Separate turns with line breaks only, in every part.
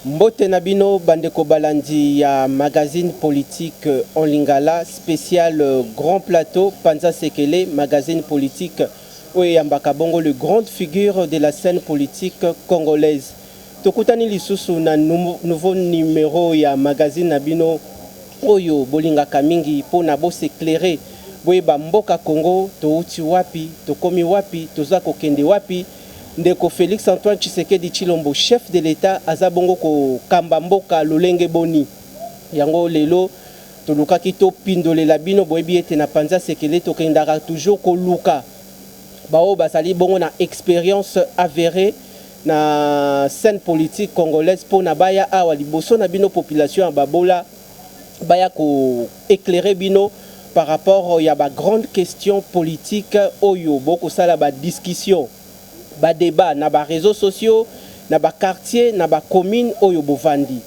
Mbote Nabino Bandeko Balandi ya magazine politique en lingala spécial grand plateau Panza Sekele magazine politique Oyambaka Bongo le grande figure de la scène politique congolaise. Tokutani lisusu na nouveau numéro ya magazine Nabino Oyo Bolinga Kamingi pona bo s'éclairer boyeba mboka Congo touti wapi tokomi wapi toza kokende wapi. Ndeko Félix Antoine Tshisekedi Tshilombo chef de l'État azabongo ko kamba mboka lolenge boni yango lelo toluka kito pindolela bino boyebi ete na Panza Sekele tokendaka toujours ko luka bao basali bongo na expérience avérée na scène politique congolaise pona baya awa liboso na bino population babola baya ko éclairer bino par rapport ya ba grande question politique oyo boko sala ba discussion ba débat na ba réseaux sociaux na ba quartier na ba commune oyo bovandi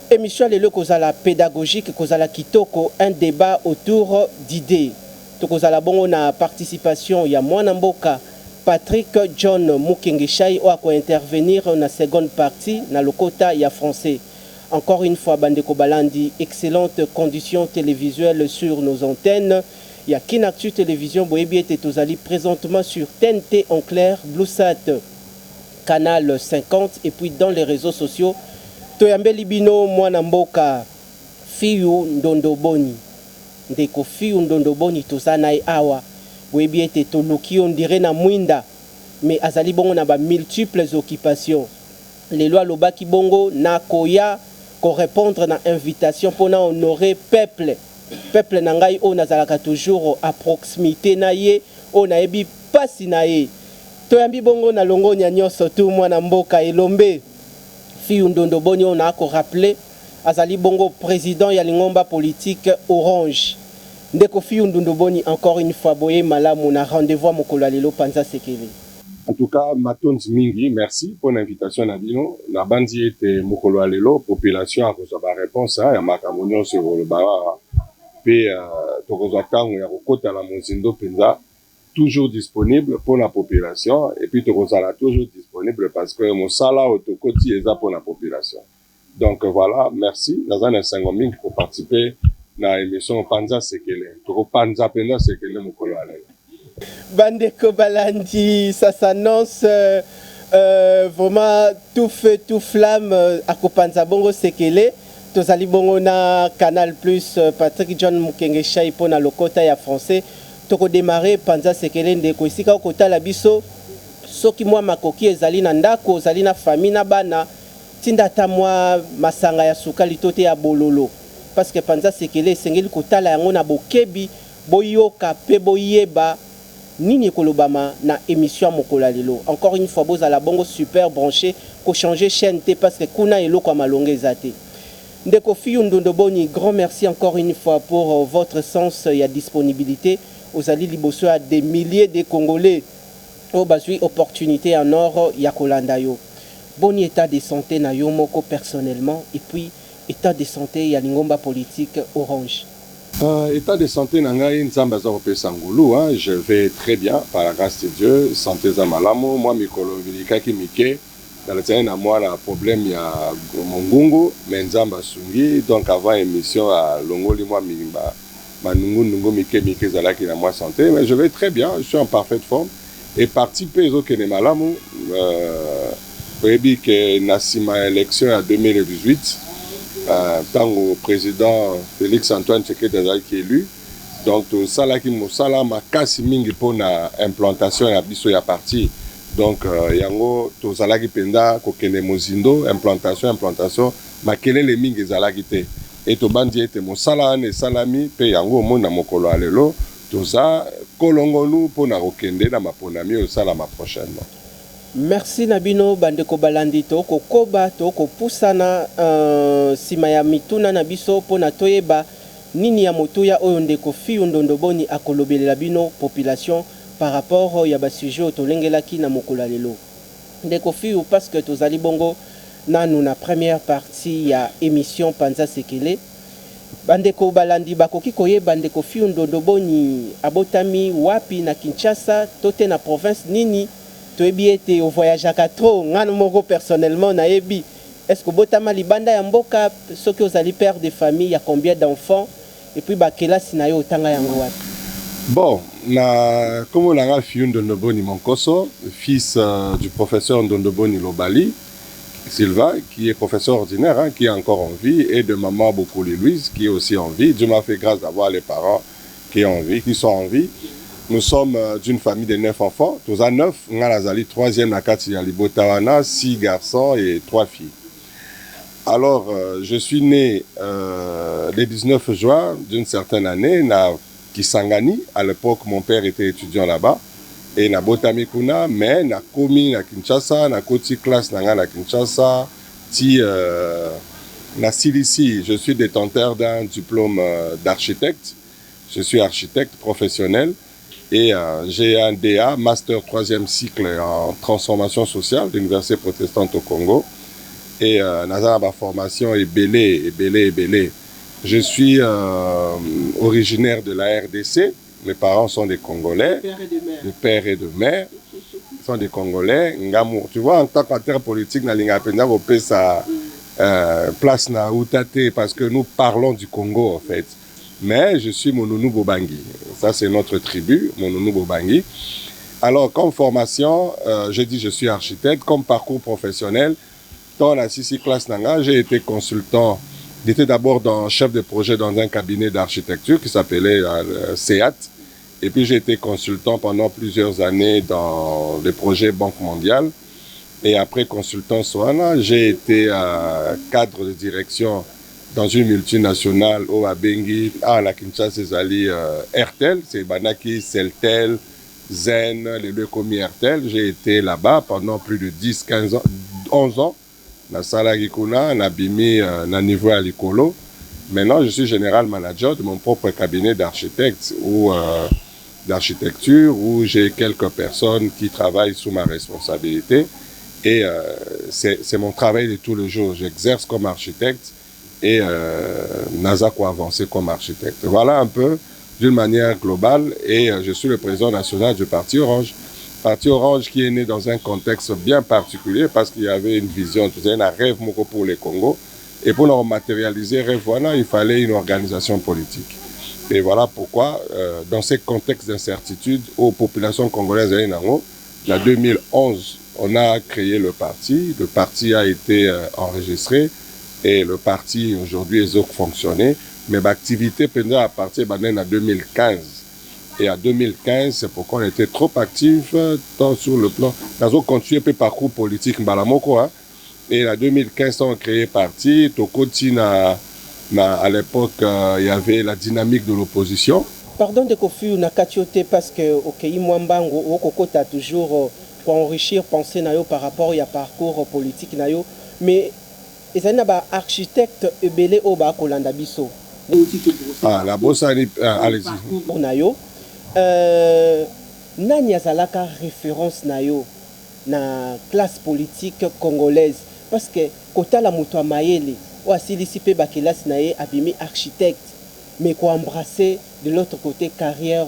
émission lelo kozala pédagogique kozala kitoko un débat autour d'idées to kozala bongo na participation ya mwana mboka Patrick John Mukengeshai o ko intervenir na seconde partie na lokota ya français. Encore une fois Bandeko Balandi, excellente condition télévisuelle sur nos antennes. Il y a Kinactu Télévision, Boyebi et Tozali présentement sur TNT en clair, BlueSat, canal 50, et puis dans les réseaux sociaux. Toyambe Libino, Mwanamboka, Fiyu Ndondoboni. Ndeko Fiyu Ndondoboni, Tozanae Awa. Boyebi et Toluki, on dirait na Mwinda. Mais Azali Bongo n'a pas multiples occupations. Les lois Lobaki Bongo, na Koya, ko répondre na invitation pour na honorer peuple. Peuple nangai on azalaka toujours à proximité na ye on a ebi pasi na ye toyambi bongo na longo nya nyonso tu mwana mboka elombe Fiyu Ndondoboni on a ko rappeler azali bongo président ya lingomba politique Orange ndeko Fiyu Ndondoboni encore une fois boye malamu na rendez-vous mokolo lelo Panza Sekele.
En tout cas matonzi mingi merci pour l'invitation na bino na bandi ete mokolo lelo population a kozwa ba réponse ya makambo nyonso le ba puis tokozwa tango ya kokota la mozindo penza toujours disponible pour la population et puis tokozala toujours disponible parce que mosala otokoti eza pour la population. Donc voilà, merci nazana sangoming pour participer na émission Panza Sekele. Toko Panza Penza Sekele mokolo alelo.
Bandeko Balandi, ça s'annonce vraiment tout feu tout flamme à Panza Bongo Sekele. Tozali bongo na Canal Plus Patrick John Mukengeshai pour na lokota ya français toko démarrer Panza Sekele ndeko isika okota la biso soki mwa makoki ezali na ndako ezali na famille na bana tinda ta mwa masanga ya sukali tote ya bololo parce que Panza Sekele esengeli kotala yango na bokebi boyoka pe boyeba nini kolobama na émission mokolo lelo. Encore une fois bozala bongo super branché ko changer chaîne te parce que kuna eloko ya malonga ezate. Ndeko Fiyu Ndondoboni, grand merci encore une fois pour votre sens et disponibilité. Aux alliés liboso à des milliers de Congolais. Au basui opportunité en or Yakolandayo. Bon état de santé na yo moko personnellement et puis état de santé ya lingomba politique Orange.
État de santé nangai nzamba za kopesa ngulu, je vais très bien par la grâce de Dieu, santé za malamo, moi mikolo bilikaki mike. Dans le terrain, moi, un problème, il y a mon gungu, mais nzamba sungi. Donc, avant émission, à Longoli, moi, ma nungu, mike, zalaki, na moi, santé. Mais je vais très bien, je suis en parfaite forme. Et participer aux que les malamou, que Nassima élection en 2018, tant au président Félix Antoine Tshisekedi qui est élu. Donc, tout ça, là, qui m'a sala, ma casse mingi pour la implantation et la biso ya parti. Donc yango to zalaki penda ko kene mozindo implantation makele le mingi zalaki te et to bandi ete mosala ne salami pe yango mona mokolo alelo to za kolongolu pona kokende na maponami o sala ma prochainement.
Merci Nabino Bandeko Balandi to ko koba to ko pusana sima ya mituna na biso pona toyeba nini ya motuya oyo ndeko Fiyu Ndondoboni akolobelela bino population par rapport ya ba sujet tolengelaki na mokolo lelo ndeko Fiyu parce que tozali bongo nanu na première partie ya émission Panza Sekele Bandeko Balandi bakoki koyeba ndeko Fiyu Ndondoboni abotami wapi na Kinshasa tote na province nini toyebi ete o voyageaka trop ngana moko personnellement na yebi est-ce que botama libanda ya mboka soki ozali père de famille, il y a combien d'enfants et puis bakelasi na yo otanga yango wapi?
Bon, comme on a fait Ndondoboni Monkoso, fils du professeur Ndondoboni Lobali, Sylvain, qui est professeur ordinaire, hein, qui est encore en vie, et de maman Bokoli Louise, qui est aussi en vie. Dieu m'a fait grâce d'avoir les parents qui sont en vie. Nous sommes d'une famille de 9 enfants. Tous à 9, on a la 3e Nakati Yalibotawana, 6 garçons et 3 filles. Alors, je suis né le 19 juin d'une certaine année, à Kisangani. À l'époque, mon père était étudiant là-bas. Et na Botamikuna, mais na komi na Kinshasa, na koti classe na Kinshasa, na Silisi. Je suis détenteur d'un diplôme d'architecte. Je suis architecte professionnel et j'ai un DA, master 3e cycle en transformation sociale de l'Université protestante au Congo. Et ma formation est belé. Je suis originaire de la RDC. Mes parents sont des Congolais, de père et de mère, sont des Congolais. Tu vois, en tant qu'acteur politique, na linga penda opé sa place na Outate parce que nous parlons du Congo en fait. Mais je suis Monounou Bobangi. Ça c'est notre tribu, Monounou Bobangi. Alors comme formation, je suis architecte. Comme parcours professionnel, dans la Sisi classe Nanga, j'ai été consultant. J'étais d'abord chef de projet dans un cabinet d'architecture qui s'appelait SEAT. Et puis j'ai été consultant pendant plusieurs années dans les projets Banque mondiale. Et après consultant Soana, j'ai été cadre de direction dans une multinationale au Abengi, à la Kinshasa, c'est Airtel, c'est Banaki, Celtel, Zen, les deux commis Airtel. J'ai été là-bas pendant plus de 10, 15 ans, 11 ans. Na sala Gikuna, na bimi, na niveau à l'Ikolo. Maintenant, je suis général manager de mon propre cabinet d'architecte ou d'architecture où j'ai quelques personnes qui travaillent sous ma responsabilité. Et c'est mon travail de tous les jours. J'exerce comme architecte et Nazako avancé comme architecte. Voilà un peu d'une manière globale. Et je suis le président national du Parti Orange. Parti Orange qui est né dans un contexte bien particulier parce qu'il y avait une vision, un rêve pour les Congo. Et pour le matérialiser, rêve, voilà, il fallait une organisation politique. Et voilà pourquoi, dans ces contextes d'incertitude aux populations congolaises, en 2011, on a créé le parti. Le parti a été enregistré et le parti aujourd'hui est fonctionné. Mais l'activité pendant à partir de 2015. Et en 2015, c'est pourquoi on était trop actifs, tant sur le plan. Nous avons continué le parcours politique Mbalamoko. Et en 2015, on a créé parti. À l'époque, il y avait la dynamique de l'opposition.
Pardon de Kofi, on a katioté parce que Mwambango, Okoko a toujours pour enrichir pensée par rapport au parcours politique. Mais il y a un architecte Ebele Oba Kolanda Biso.
Ah, la bosse, allez-y.
Nani azalaka référence na classe politique congolaise parce que kota la muto mayele ou asilisi pe bakelasi na ye abimi architecte mais ko embrasser de l'autre côté carrière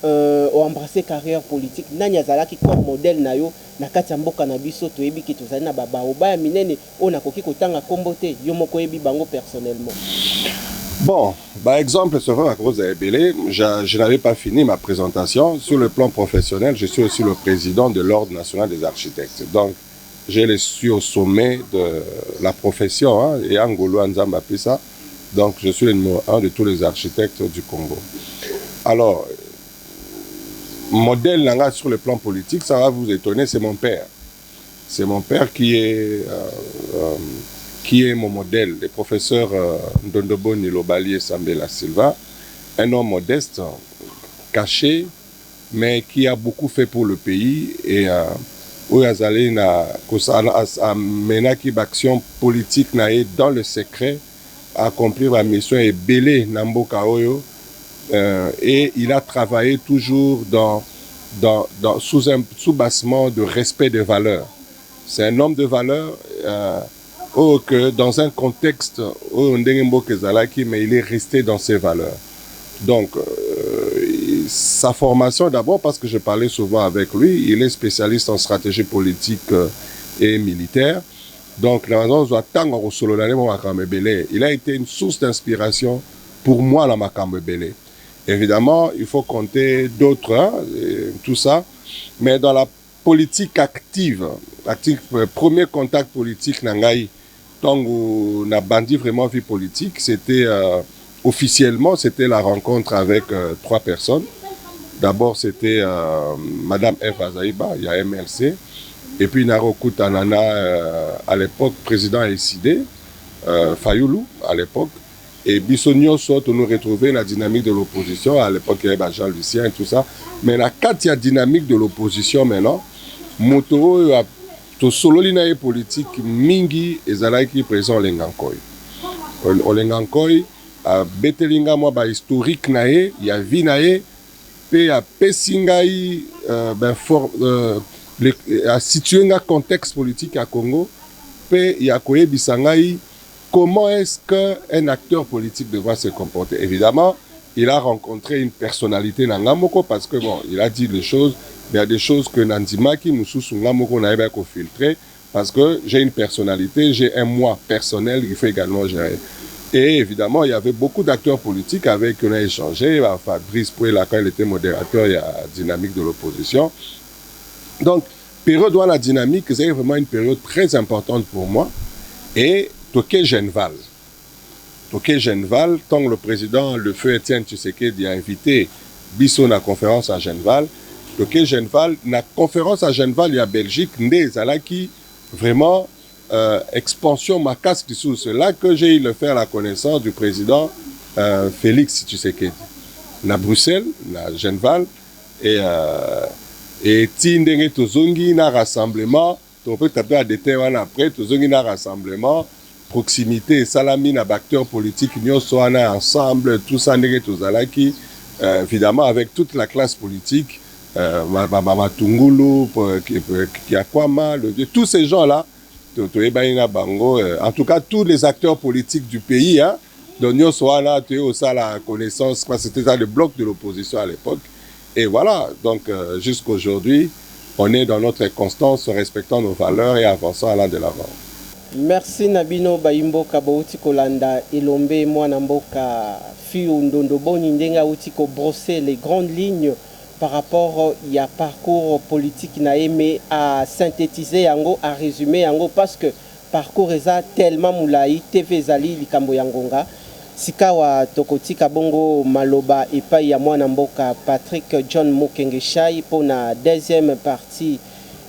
embrasser carrière politique. Nani azalaki comme modèle na yo na kati ya mboka na biso toyebi ki tozali na baoba ya minene o nakoki kotanga kombo te yo moko yebi bango personnellement.
Bon, par exemple, sur la cause d'Ebele, je n'avais pas fini ma présentation. Sur le plan professionnel, je suis aussi le président de l'Ordre national des architectes. Donc, je suis au sommet de la profession, et Angolo Nzamba Pisa. Donc, je suis le numéro 1 de tous les architectes du Congo. Alors, modèle Nanga sur le plan politique, ça va vous étonner, c'est mon père. C'est mon père qui est mon modèle, le professeur Ndondoboni Lobali Sambela Silva, un homme modeste, caché, mais qui a beaucoup fait pour le pays et où il a mené une action politique dans le secret, à accomplir la mission et belé Namboka Oyo. Et il a travaillé toujours sous un sous-bassement de respect des valeurs. C'est un homme de valeurs. Que dans un contexte où mais il est resté dans ses valeurs. Donc, sa formation d'abord, parce que je parlais souvent avec lui, il est spécialiste en stratégie politique et militaire. Donc, il a été une source d'inspiration pour moi dans Makambe Belé. Évidemment, il faut compter d'autres, hein, tout ça. Mais dans la politique active, premier contact politique, Nangaï, tant qu'on a bandi vraiment vie politique, c'était officiellement, c'était la rencontre avec 3 personnes. D'abord, c'était Madame F. Azaïba, il y a MLC. Et puis Naroku Tanana, à l'époque, président SID, Fayoulou, à l'époque. Et Bissonio Sot, on nous retrouvait la dynamique de l'opposition. À l'époque, il y avait Jean-Lucien et tout ça. Mais la 4e dynamique de l'opposition maintenant, Motoro, to solo linae politique, Mingi et Zalaiki présent Olengankoy. Olengankoy, Betelinga, moi, historique nae, il y a vie nae, puis à Pessingaï, à situer un contexte politique à Congo, puis il y a Koye Bisangaï, comment est-ce qu'un acteur politique devra se comporter? Évidemment, il a rencontré une personnalité dans Ngamoko parce que bon, il a dit les choses, mais il y a des choses que Nandimaki, Moussou Ngamoko n'a pas filtré parce que j'ai une personnalité, j'ai un moi personnel qu'il faut également gérer. Et évidemment, il y avait beaucoup d'acteurs politiques avec qui on a échangé. Fabrice Pouela, quand il était modérateur, il y a la dynamique de l'opposition. Donc, période où la dynamique, c'est vraiment une période très importante pour moi. Et Toké Genval. Toké Genval, tant que le président, le feu Étienne Tshisekedi a invité Bissot à la conférence à Genval, Toké Genval, la conférence à Genval, il y a Belgique, qui vraiment expansion macasse dessous. C'est là que j'ai eu le faire la connaissance du président Félix Tshisekedi. À Bruxelles, à Genval, et Tindenge Tozongi na rassemblement, on peut taper à des terrains après, Tozongi na rassemblement, proximité, salami na acteurs politiques, nous sommes ensemble, tout ça, Tozalaki, évidemment avec toute la classe politique, Matungulu, Kiakwama, tous ces gens-là, en tout cas tous les acteurs politiques du pays, hein, dont nous sommes là, tu as la connaissance, parce que c'était ça le bloc de l'opposition à l'époque. Et voilà, donc jusqu'à aujourd'hui, on est dans notre constance, respectant nos valeurs et avançant allant de l'avant.
Merci Nabino Bayimboka Bauti Kolanda Elombe Mwanamboka Fiu Ndondo Boni Ndenga Utiko brosser les grandes lignes par rapport à parcours politique naé à synthétiser yango, à résumer yango parce que parcours eza tellement moulaï TV Zali likambo yangonga. Sikawa Tokotika Bongo Maloba et pas ya mwana mboka Patrick John Mokengeshai pour la deuxième partie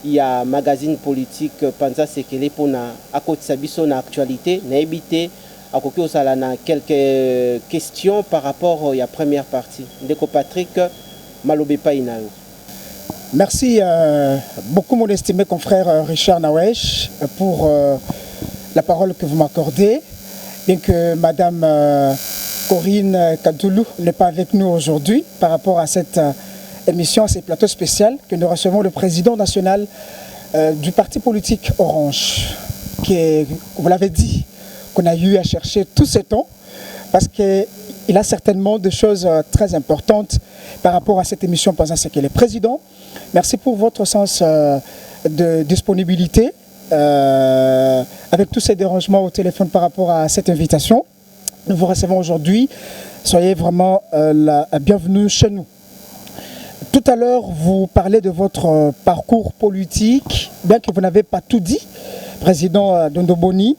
il y a magazine politique Panza Sekele pour na akotisa biso na actualité na ebité akoki osala na quelques questions par rapport à la première partie. Ndeko Patrick Malobe Painayo.
Merci beaucoup mon estimé confrère Richard Nawesh pour la parole que vous m'accordez. Bien que Madame Corinne Kadoulou n'est pas avec nous aujourd'hui par rapport à cette émission, à ce plateau spécial que nous recevons le président national du parti politique Orange, qui est, vous l'avez dit, qu'on a eu à chercher tout ce temps parce qu'il a certainement des choses très importantes par rapport à cette émission pendant ce qu'il est président. Merci pour votre sens de disponibilité. Avec tous ces dérangements au téléphone par rapport à cette invitation, nous vous recevons aujourd'hui. Soyez vraiment la bienvenue chez nous. Tout à l'heure, vous parlez de votre parcours politique, bien que vous n'avez pas tout dit, président Dondoboni,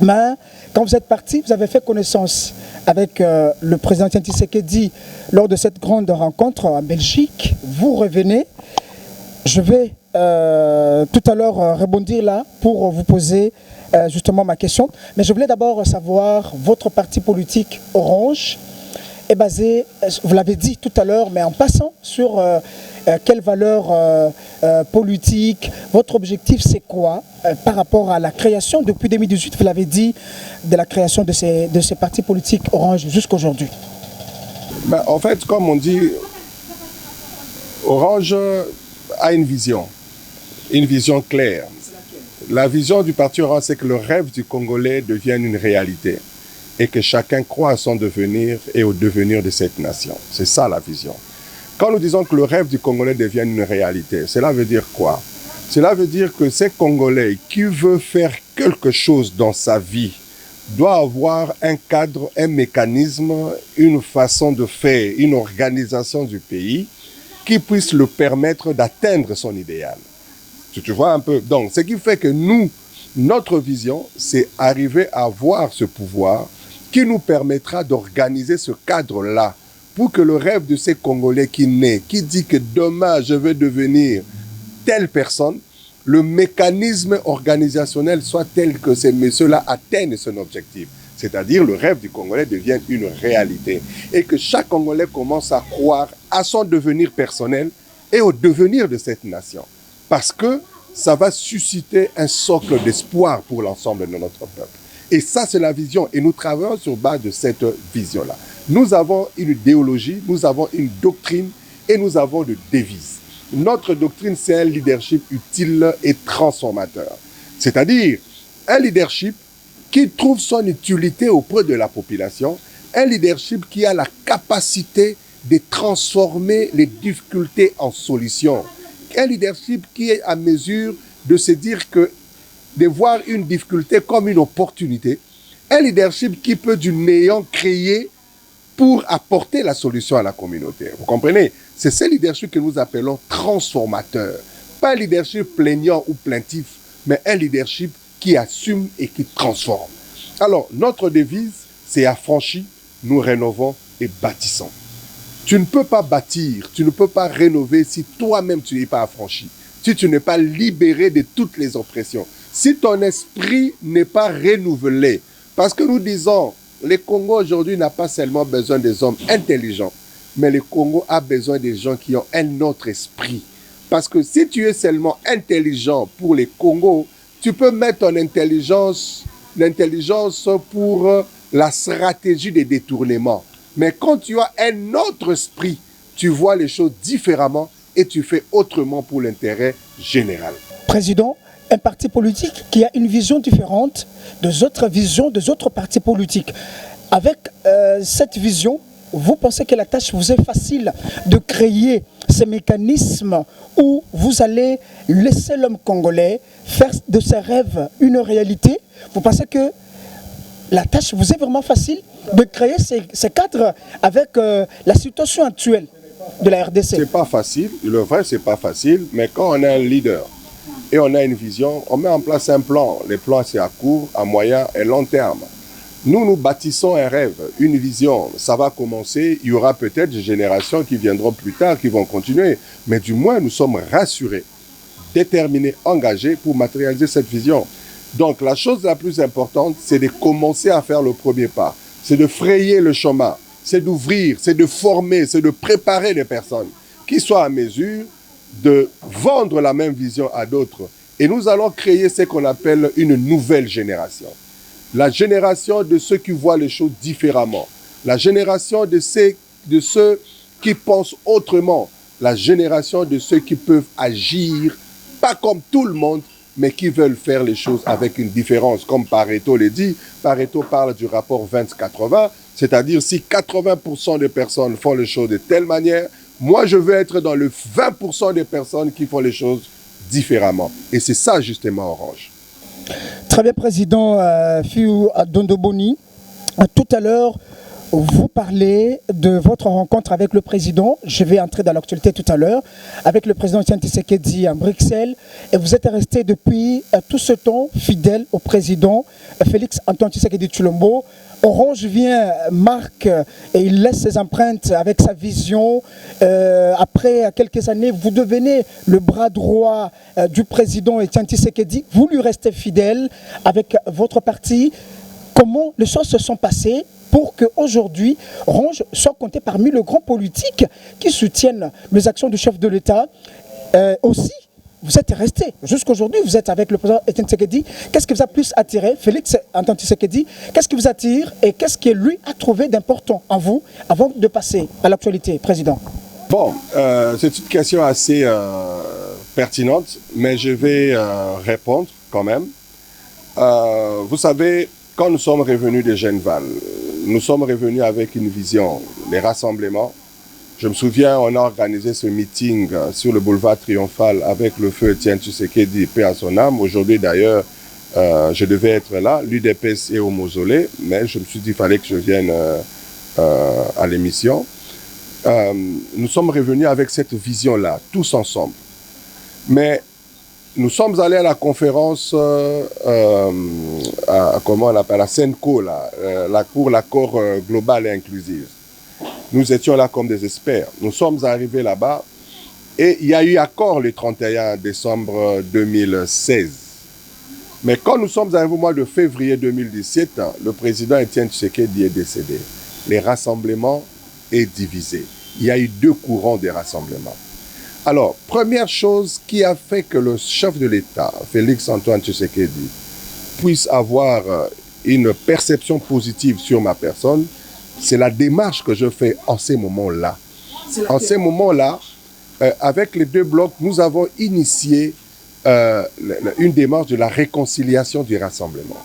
mais quand vous êtes parti, vous avez fait connaissance avec le président Tshisekedi lors de cette grande rencontre en Belgique. Vous revenez. Je vais tout à l'heure rebondir là pour vous poser justement ma question. Mais je voulais d'abord savoir, votre parti politique Orange est basé, vous l'avez dit tout à l'heure, mais en passant sur quelles valeurs politiques, votre objectif c'est quoi par rapport à la création, depuis 2018, vous l'avez dit, de la création de ces partis politiques Orange jusqu'à aujourd'hui?
Ben, en fait, comme on dit, Orange a une vision claire. La vision du parti Orange, c'est que le rêve du Congolais devienne une réalité et que chacun croit à son devenir et au devenir de cette nation. C'est ça la vision. Quand nous disons que le rêve du Congolais devienne une réalité, cela veut dire quoi? Cela veut dire que ces Congolais qui veulent faire quelque chose dans sa vie doivent avoir un cadre, un mécanisme, une façon de faire, une organisation du pays qui puisse le permettre d'atteindre son idéal. Tu vois un peu? Donc, ce qui fait que nous, notre vision, c'est arriver à avoir ce pouvoir qui nous permettra d'organiser ce cadre-là pour que le rêve de ces Congolais qui naît, qui dit que demain je veux devenir telle personne, le mécanisme organisationnel soit tel que ces messieurs-là atteignent son objectif. C'est-à-dire le rêve du Congolais devient une réalité. Et que chaque Congolais commence à croire à son devenir personnel et au devenir de cette nation. Parce que ça va susciter un socle d'espoir pour l'ensemble de notre peuple. Et ça, c'est la vision. Et nous travaillons sur base de cette vision-là. Nous avons une idéologie, nous avons une doctrine et nous avons des devises. Notre doctrine, c'est un leadership utile et transformateur. C'est-à-dire un leadership qui trouve son utilité auprès de la population, un leadership qui a la capacité de transformer les difficultés en solutions, un leadership qui est à mesure de se dire que, de voir une difficulté comme une opportunité, un leadership qui peut du néant créer pour apporter la solution à la communauté. Vous comprenez? C'est ce leadership que nous appelons transformateur. Pas un leadership plaignant ou plaintif, mais un leadership qui assume et qui transforme. Alors, notre devise, c'est affranchi, nous rénovons et bâtissons. Tu ne peux pas bâtir, tu ne peux pas rénover si toi-même tu n'es pas affranchi, si tu n'es pas libéré de toutes les oppressions, si ton esprit n'est pas renouvelé. Parce que nous disons, le Congo aujourd'hui n'a pas seulement besoin des hommes intelligents, mais le Congo a besoin des gens qui ont un autre esprit. Parce que si tu es seulement intelligent pour les Congos, tu peux mettre ton intelligence, l'intelligence pour la stratégie des détournements. Mais quand tu as un autre esprit, tu vois les choses différemment et tu fais autrement pour l'intérêt général.
Président, un parti politique qui a une vision différente des autres visions des autres partis politiques. Avec cette vision, vous pensez que la tâche vous est facile de créer ces mécanismes où vous allez laisser l'homme congolais faire de ses rêves une réalité? Vous pensez que la tâche vous est vraiment facile de créer ces cadres avec la situation actuelle de la RDC?
C'est pas facile, le vrai c'est pas facile, mais quand on a un leader et on a une vision, on met en place un plan. Les plans c'est à court, à moyen et long terme. Nous bâtissons un rêve, une vision. Ça va commencer, il y aura peut-être des générations qui viendront plus tard, qui vont continuer. Mais du moins, nous sommes rassurés, déterminés, engagés pour matérialiser cette vision. Donc, la chose la plus importante, c'est de commencer à faire le premier pas. C'est de frayer le chemin, c'est d'ouvrir, c'est de former, c'est de préparer les personnes qui soient à mesure de vendre la même vision à d'autres. Et nous allons créer ce qu'on appelle une nouvelle génération. La génération de ceux qui voient les choses différemment. La génération de ceux qui pensent autrement. La génération de ceux qui peuvent agir, pas comme tout le monde, mais qui veulent faire les choses avec une différence. Comme Pareto le dit, Pareto parle du rapport 20-80, c'est-à-dire si 80% des personnes font les choses de telle manière, moi je veux être dans le 20% des personnes qui font les choses différemment. Et c'est ça justement Orange.
Très bien, Président Fiou Dondoboni. Tout à l'heure, vous parlez de votre rencontre avec le président. Je vais entrer dans l'actualité tout à l'heure. Avec le président Etienne Tshisekedi à Bruxelles. Et vous êtes resté depuis tout ce temps fidèle au président Félix Antoine Tshisekedi Tshilombo. Orange vient, marque et il laisse ses empreintes avec sa vision. Après quelques années, vous devenez le bras droit du président Etienne Tshisekedi. Vous lui restez fidèle avec votre parti. Comment les choses se sont passées pour qu'aujourd'hui, Orange soit compté parmi les grands politiques qui soutiennent les actions du chef de l'État? Aussi, vous êtes resté. Jusqu'aujourd'hui, vous êtes avec le président Etienne Tshisekedi. Qu'est-ce qui vous a plus attiré, Félix Antoine Tshisekedi? Qu'est-ce qui vous attire et qu'est-ce que lui a trouvé d'important en vous avant de passer à l'actualité, Président?
Bon, c'est une question assez pertinente, mais je vais répondre quand même. Vous savez, quand nous sommes revenus de Genval, nous sommes revenus avec une vision, les rassemblements. Je me souviens, on a organisé ce meeting sur le boulevard Triomphal avec le feu Étienne Tshisekedi, paix à son âme. Aujourd'hui d'ailleurs, je devais être là. L'UDPS est au mausolée, mais je me suis dit qu'il fallait que je vienne à l'émission. Nous sommes revenus avec cette vision-là, tous ensemble. Mais nous sommes allés à la conférence, comment on appelle, la CENCO, pour l'accord global et inclusif. Nous étions là comme des experts. Nous sommes arrivés là-bas et il y a eu accord le 31 décembre 2016. Mais quand nous sommes arrivés au mois de février 2017, le président Étienne Tshisekedi est décédé. Les rassemblements est divisé. Il y a eu deux courants des rassemblements. Alors, première chose qui a fait que le chef de l'État, Félix Antoine Tshisekedi, puisse avoir une perception positive sur ma personne, c'est la démarche que je fais en ces moments-là. En ces moments-là, avec les deux blocs, nous avons initié une démarche de la réconciliation du rassemblement.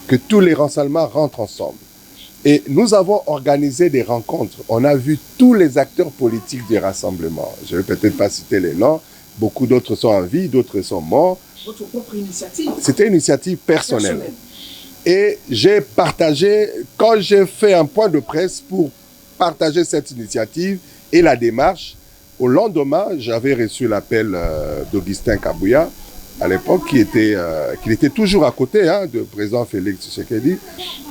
Que tous les rassemblements rentrent ensemble. Et nous avons organisé des rencontres. On a vu tous les acteurs politiques du rassemblement. Je ne vais peut-être pas citer les noms. Beaucoup d'autres sont en vie, d'autres sont morts.
Votre propre initiative?
C'était une initiative personnelle. Et j'ai partagé, quand j'ai fait un point de presse pour partager cette initiative et la démarche, au lendemain, j'avais reçu l'appel d'Augustin Kabouya, à l'époque, qui était toujours à côté du président Félix Tshisekedi.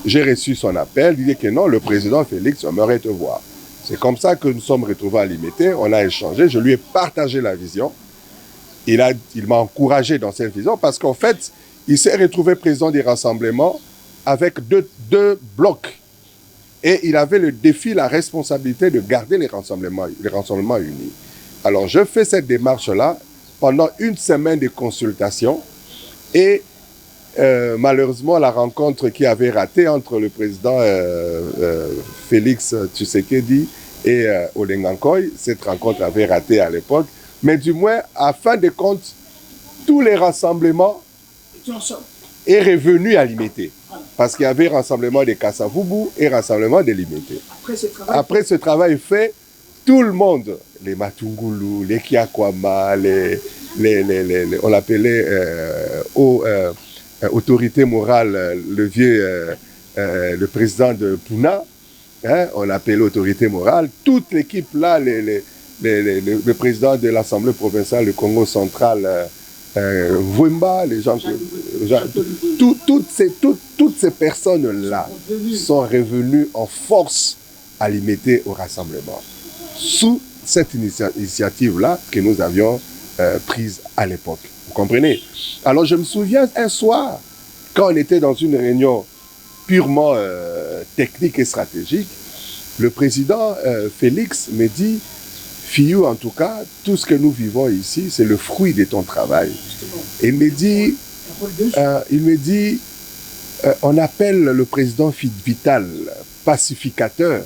J'ai reçu son appel, il dit que non, le président Félix aimerait te voir. C'est comme ça que nous sommes retrouvés à Limité, on a échangé, je lui ai partagé la vision. Il m'a encouragé dans cette vision parce qu'en fait, il s'est retrouvé président des rassemblements avec deux blocs. Et il avait le défi, la responsabilité de garder les rassemblements unis. Alors, je fais cette démarche-là pendant une semaine de consultation et malheureusement, la rencontre qui avait raté entre le président Félix Tshisekedi et Olengankoy, cette rencontre avait raté à l'époque, mais du moins, à fin de compte, tous les rassemblements est revenu à Limité. Parce qu'il y avait rassemblement des Kasavubu et rassemblement des Limité. Après ce travail fait, tout le monde, les Matungulu, les Kiakwama, on l'appelait autorité morale, le président de Puna, on l'appelait autorité morale, toute l'équipe là, le président de l'Assemblée provinciale du Congo central, Vwemba, les gens, toutes ces personnes-là sont revenues en force à limiter au rassemblement. Sous cette initiative-là que nous avions prise à l'époque. Vous comprenez? Alors je me souviens un soir, quand on était dans une réunion purement technique et stratégique, le président Félix me dit, Fillou, en tout cas, tout ce que nous vivons ici, c'est le fruit de ton travail. Et il me dit, on appelle le président Vital pacificateur,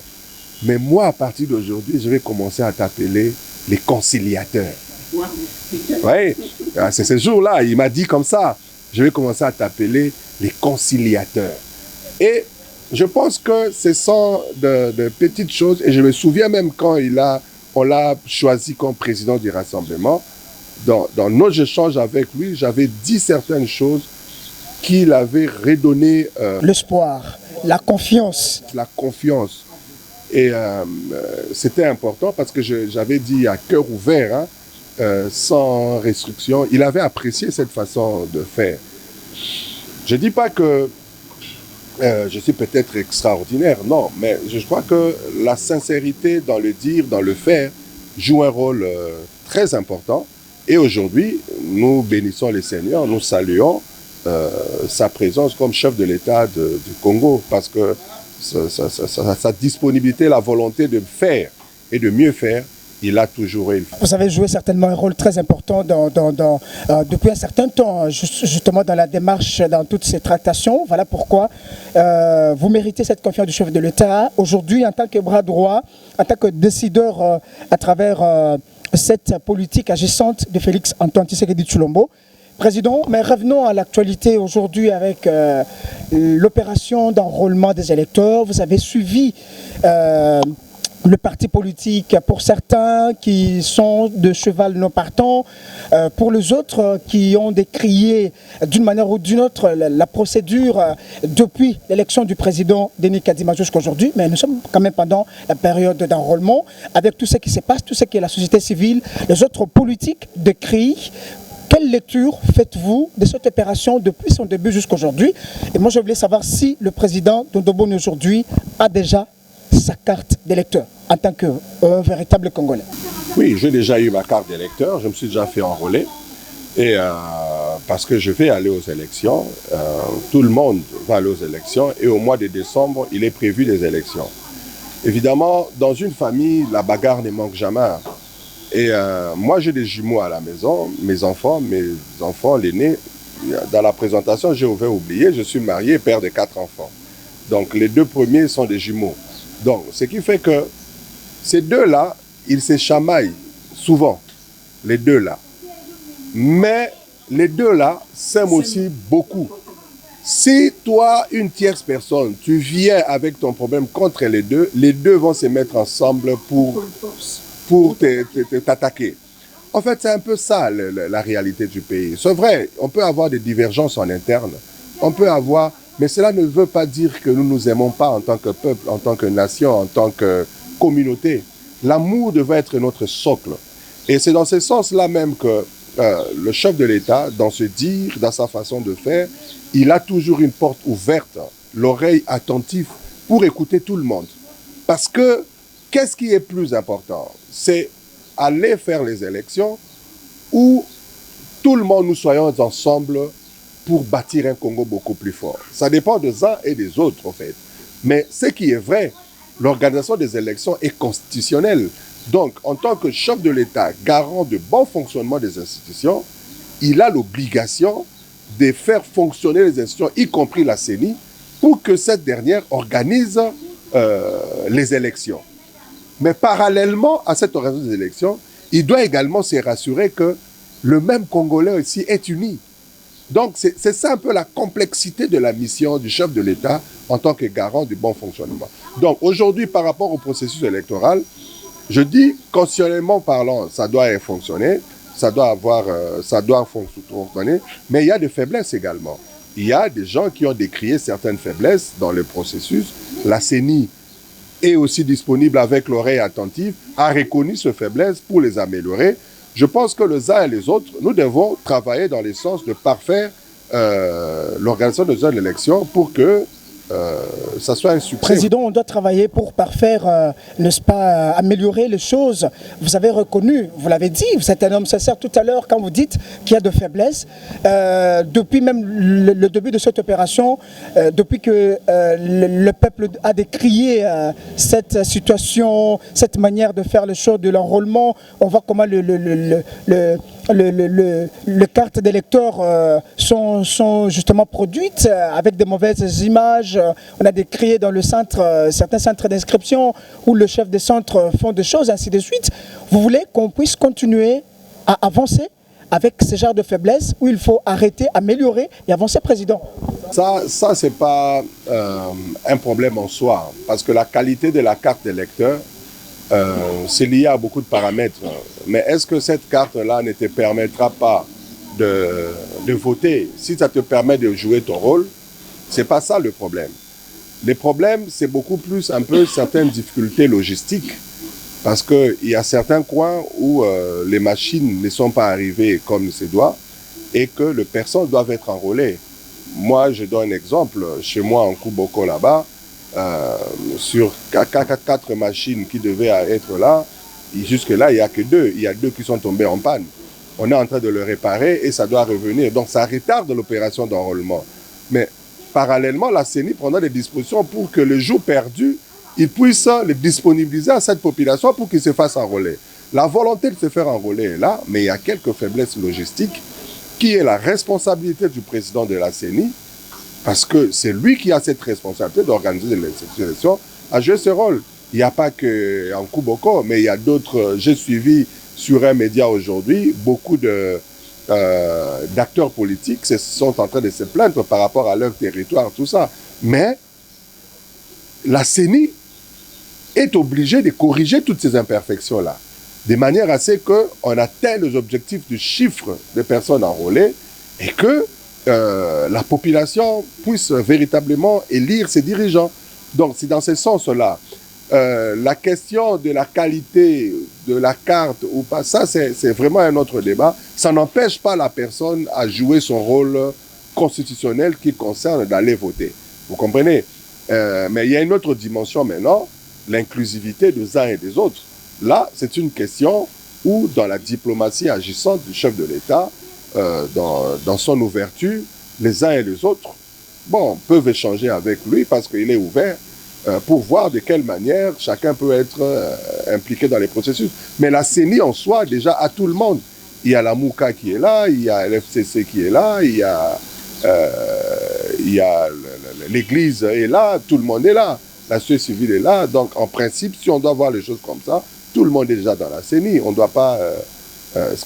mais moi, à partir d'aujourd'hui, je vais commencer à t'appeler les conciliateurs. Oui, c'est ce jour-là, il m'a dit comme ça, je vais commencer à t'appeler les conciliateurs. Et je pense que ce sont de petites choses, et je me souviens même quand on l'a choisi comme président du rassemblement, dans nos échanges avec lui, j'avais dit certaines choses qu'il avait redonné...
l'espoir, la confiance.
La confiance. Et c'était important parce que j'avais dit à cœur ouvert, sans restriction. Il avait apprécié cette façon de faire. Je ne dis pas que je suis peut-être extraordinaire, non, mais je crois que la sincérité dans le dire, dans le faire, joue un rôle très important. Et aujourd'hui, nous bénissons le Seigneur, nous saluons sa présence comme chef de l'État du Congo, parce que sa disponibilité, la volonté de faire et de mieux faire, il a toujours eu.
Vous avez joué certainement un rôle très important depuis un certain temps, justement dans la démarche, dans toutes ces tractations. Voilà pourquoi vous méritez cette confiance du chef de l'État. Aujourd'hui, en tant que bras droit, en tant que décideur à travers cette politique agissante de Félix Antoine Tshisekedi Tshilombo. Président, mais revenons à l'actualité aujourd'hui avec l'opération d'enrôlement des électeurs. Vous avez suivi le parti politique, pour certains qui sont de cheval non partant, pour les autres qui ont décrié d'une manière ou d'une autre la procédure depuis l'élection du président Denis Kadima jusqu'à aujourd'hui. Mais nous sommes quand même pendant la période d'enrôlement, avec tout ce qui se passe, tout ce qui est la société civile, les autres politiques décrits. Quelle lecture faites-vous de cette opération depuis son début jusqu'à aujourd'hui? Et moi, je voulais savoir si le président Dondoboni aujourd'hui a déjà sa carte d'électeur en tant que véritable Congolais.
Oui, j'ai déjà eu ma carte d'électeur, je me suis déjà fait enrôler. Et parce que je vais aller aux élections, tout le monde va aller aux élections. Et au mois de décembre, il est prévu des élections. Évidemment, dans une famille, la bagarre ne manque jamais. Et moi, j'ai des jumeaux à la maison, mes enfants, l'aîné. Dans la présentation, j'ai oublié, je suis marié, père de 4 enfants. Donc, les 2 premiers sont des jumeaux. Donc, ce qui fait que ces 2-là, ils se chamaillent souvent, les 2-là. Mais les 2-là s'aiment aussi beaucoup. Si toi, une tierce personne, tu viens avec ton problème contre les deux vont se mettre ensemble pour t'attaquer. En fait, c'est un peu ça la réalité du pays. C'est vrai, on peut avoir des divergences en interne, on peut avoir, mais cela ne veut pas dire que nous ne nous aimons pas en tant que peuple, en tant que nation, en tant que communauté. L'amour devrait être notre socle. Et c'est dans ce sens-là même que le chef de l'État, dans ce dire, dans sa façon de faire, il a toujours une porte ouverte, l'oreille attentive pour écouter tout le monde. Parce que, qu'est-ce qui est plus important? C'est aller faire les élections où tout le monde nous soyons ensemble pour bâtir un Congo beaucoup plus fort. Ça dépend des uns et des autres, en fait. Mais ce qui est vrai, l'organisation des élections est constitutionnelle. Donc, en tant que chef de l'État, garant de bon fonctionnement des institutions, il a l'obligation de faire fonctionner les institutions, y compris la CENI, pour que cette dernière organise les élections. Mais parallèlement à cette organisation des élections, il doit également se rassurer que le même Congolais ici est uni. Donc, c'est ça un peu la complexité de la mission du chef de l'État en tant que garant du bon fonctionnement. Donc, aujourd'hui, par rapport au processus électoral, je dis, constitutionnellement parlant, ça doit fonctionner, ça doit fonctionner, mais il y a des faiblesses également. Il y a des gens qui ont décrié certaines faiblesses dans le processus. La CENI est aussi disponible avec l'oreille attentive, a reconnu ces faiblesses pour les améliorer. Je pense que les uns et les autres, nous devons travailler dans le sens de parfaire l'organisation de l'élection pour que ça soit un succès.
Président, on doit travailler pour parfaire, n'est-ce pas, améliorer les choses. Vous avez reconnu, vous l'avez dit, vous êtes un homme sincère tout à l'heure quand vous dites qu'il y a de faiblesses. Depuis même le début de cette opération, depuis que le peuple a décrié cette situation, cette manière de faire les choses de l'enrôlement, on voit comment les cartes d'électeurs sont justement produites avec des mauvaises images. On a décrié dans le centre, certains centres d'inscription où le chef des centres font des choses, ainsi de suite. Vous voulez qu'on puisse continuer à avancer avec ce genre de faiblesse où il faut arrêter, améliorer et avancer, Président?
Ça c'est pas un problème en soi, parce que la qualité de la carte d'électeur, c'est lié à beaucoup de paramètres. Mais est-ce que cette carte-là ne te permettra pas de voter? Si ça te permet de jouer ton rôle, c'est pas ça le problème. Le problème, c'est beaucoup plus un peu certaines difficultés logistiques, parce qu'il y a certains coins où les machines ne sont pas arrivées comme il se doit et que les personnes doivent être enrôlées. Moi, je donne un exemple. Chez moi, en Kouboko, là-bas, sur 4 machines qui devaient être là, jusque-là, il n'y a que 2. Il y a 2 qui sont tombées en panne. On est en train de le réparer et ça doit revenir. Donc, ça retarde l'opération d'enrôlement. Mais parallèlement, la CENI prendra des dispositions pour que le jour perdu, ils puissent le disponibiliser à cette population pour qu'ils se fassent enrôler. La volonté de se faire enrôler est là, mais il y a quelques faiblesses logistiques qui est la responsabilité du président de la CENI, parce que c'est lui qui a cette responsabilité d'organiser les élections, à jouer ce rôle. Il n'y a pas que en Kouboko, mais il y a d'autres. J'ai suivi sur un média aujourd'hui beaucoup d'acteurs politiques sont en train de se plaindre par rapport à leur territoire, tout ça. Mais la CENI est obligé de corriger toutes ces imperfections-là, de manière à ce qu'on atteigne les objectifs du chiffre de personnes enrôlées et que la population puisse véritablement élire ses dirigeants. Donc c'est dans ce sens-là. La question de la qualité de la carte ou pas, ça c'est vraiment un autre débat. Ça n'empêche pas la personne à jouer son rôle constitutionnel qui concerne d'aller voter. Vous comprenez? Mais il y a une autre dimension maintenant, l'inclusivité des uns et des autres. Là, c'est une question où, dans la diplomatie agissante du chef de l'État, dans son ouverture, les uns et les autres, bon, peuvent échanger avec lui parce qu'il est ouvert pour voir de quelle manière chacun peut être impliqué dans les processus. Mais la CENI en soi, déjà, à tout le monde. Il y a la Mouka qui est là, il y a l'FCC qui est là, il y a l'Église est là, tout le monde est là. La société civile est là. Donc, en principe, si on doit voir les choses comme ça, tout le monde est déjà dans la CENI. On ne doit pas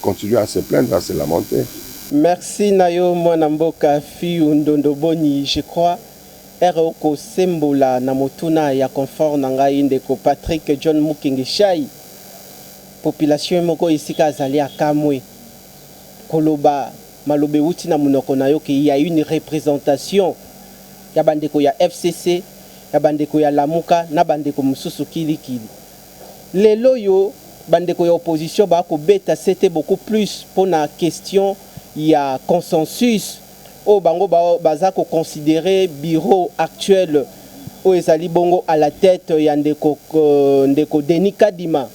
continuer à se plaindre, à se lamenter.
Merci Nayo Mwanamboka Fiu Ndondoboni, je crois. Eroko Sembola Namotuna ya confort nanga indeko Patrick John Mukingishai. Population moko isika azali akamwe. Koloba malobe uti na munoko na yo ki il y a une représentation ya bandeko ya FCC, ya bandeko ya Lamuka na bandeko mususu kilikili. Lelo yo bandeko ya opposition ba ko beta c'était beaucoup plus pour la question il y a consensus au bango baza ko considérer bureau actuel au ezali bongo à la tête ya ndeko Denis Kadima.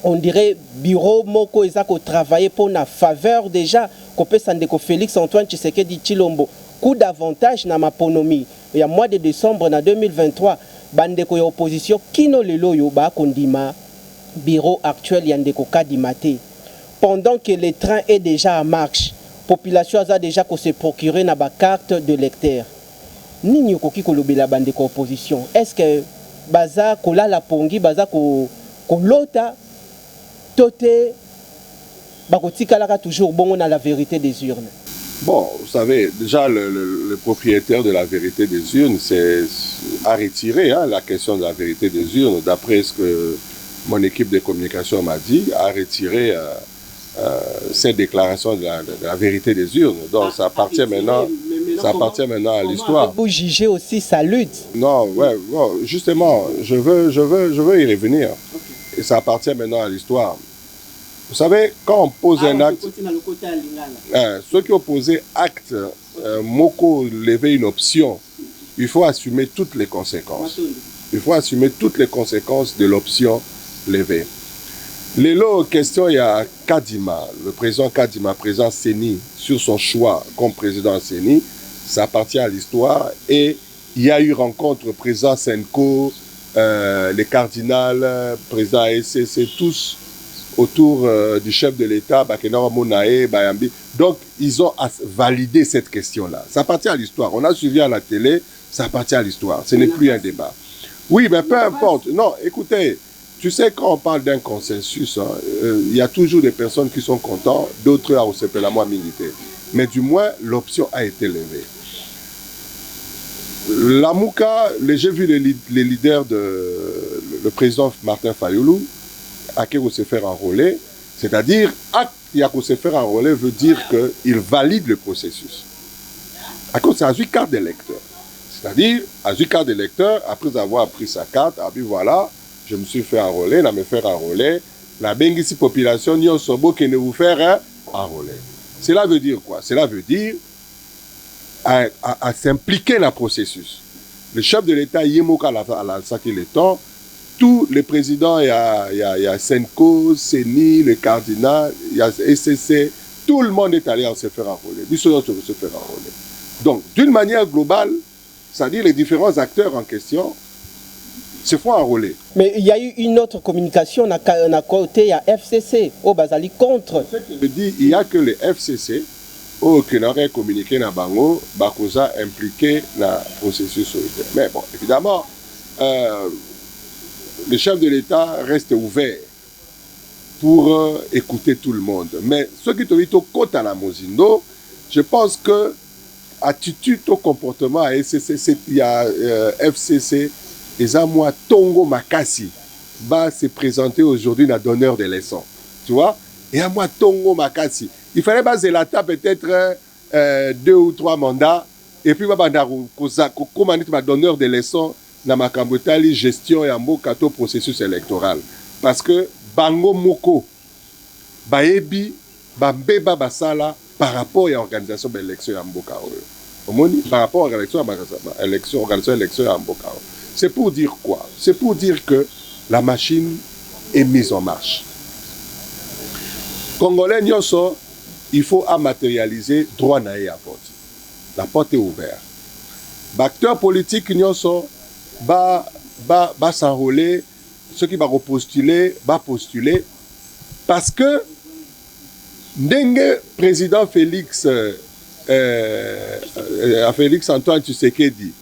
On dirait bureau moko ezako travailler pour na faveur déjà ko pesa ndeko Félix Antoine Tshisekedi Tshilombo coup d'avantage na maponomi ya mois de décembre na 2023 bandeko ya opposition kino lelo yo ba kondima bureau actuel ya ndeko Kadima te. Pendant que le train est déjà en marche, la population a déjà se procurer na ba carte de lecteur. Nini okoki kolobela bandeko opposition? Est-ce que baza kola la pongi baza ko lota toté bakotikalaka toujours bon on a la vérité des urnes?
Bon, vous savez, déjà le propriétaire de la vérité des urnes a retiré la question de la vérité des urnes, d'après ce que mon équipe de communication m'a dit, a retiré cette déclaration de la vérité des urnes. Donc ça appartient maintenant à l'histoire.
Vous jugez aussi sa lutte.
Non, ouais, bon, justement, je veux y revenir. Okay. Et ça appartient maintenant à l'histoire. Vous savez, quand on pose un acte, ceux qui ont posé acte, Moko lever une option, il faut assumer toutes les conséquences. Il faut assumer toutes les conséquences de l'option levée. Lélo, question, il y a Kadima, le président Kadima, président Séni, sur son choix comme président Séni, ça appartient à l'histoire. Et il y a eu rencontre, président Senko, les cardinals, président ASCC, tous autour du chef de l'État, Bakenora Monae, Bayambi. Donc, ils ont validé cette question-là. Ça appartient à l'histoire. On a suivi à la télé, ça appartient à l'histoire. Ce n'est plus un débat. Oui, mais peu importe. Non, écoutez, tu sais, quand on parle d'un consensus, il y a toujours des personnes qui sont contentes, d'autres à OCP la moins militaire. Mais du moins, l'option a été levée. La Mouka, j'ai vu les leaders le président Martin Fayoulou, à qui vous se faire enrôler, c'est-à-dire, acte qui se faire enrôler veut dire qu'il valide le processus. À cause de sa carte d'électeur. C'est-à-dire, à sa carte d'électeur, après avoir pris sa carte, puis voilà, je me suis fait enrôler, je me fait enrôler, la Bengisi population, n'y a sobo qui ne vous faire enrôler. Cela veut dire quoi? Cela veut dire à s'impliquer dans le processus. Le chef de l'État, Yemoka le temps, tous les présidents, il y a Senko, Séni, le cardinal, il y a SCC, tout le monde est allé en se faire enrôler. Donc, d'une manière globale, c'est-à-dire les différents acteurs en question se font enrôler.
Mais il y a eu une autre communication à côté, il y a FCC, au Bazali contre.
Ce qui veut dire il n'y a que le FCC qui n'aurait communiqué dans Bango, Bakosa impliqué dans le processus. Mais bon, évidemment, le chef de l'État reste ouvert pour écouter tout le monde. Mais ce qui te dit au côté à la Mozindo, je pense que attitude au comportement à SCC, il y a FCC eza moi Tongo Makasi va se présenter aujourd'hui na donneur de leçons. Tu vois? Et à moi Tongo Makasi. Il fallait baser la table peut-être 2 ou 3 mandats et puis comment dire donneur de leçons na makambotali gestion ya mboka to processus électoral parce que bango moko baebi bambeba basala par rapport à l'organisation de l'élection à mboka par rapport à l'organisation de l'élection à mboka. C'est pour dire quoi? C'est pour dire que la machine est mise en marche. Congolais nyonso, il faut matérialiser droit naé à vote. La porte est ouverte. Acteurs politiques nyonso va s'enrôler, ceux qui vont postuler, parce que Ndenge président Félix Antoine Tshisekedi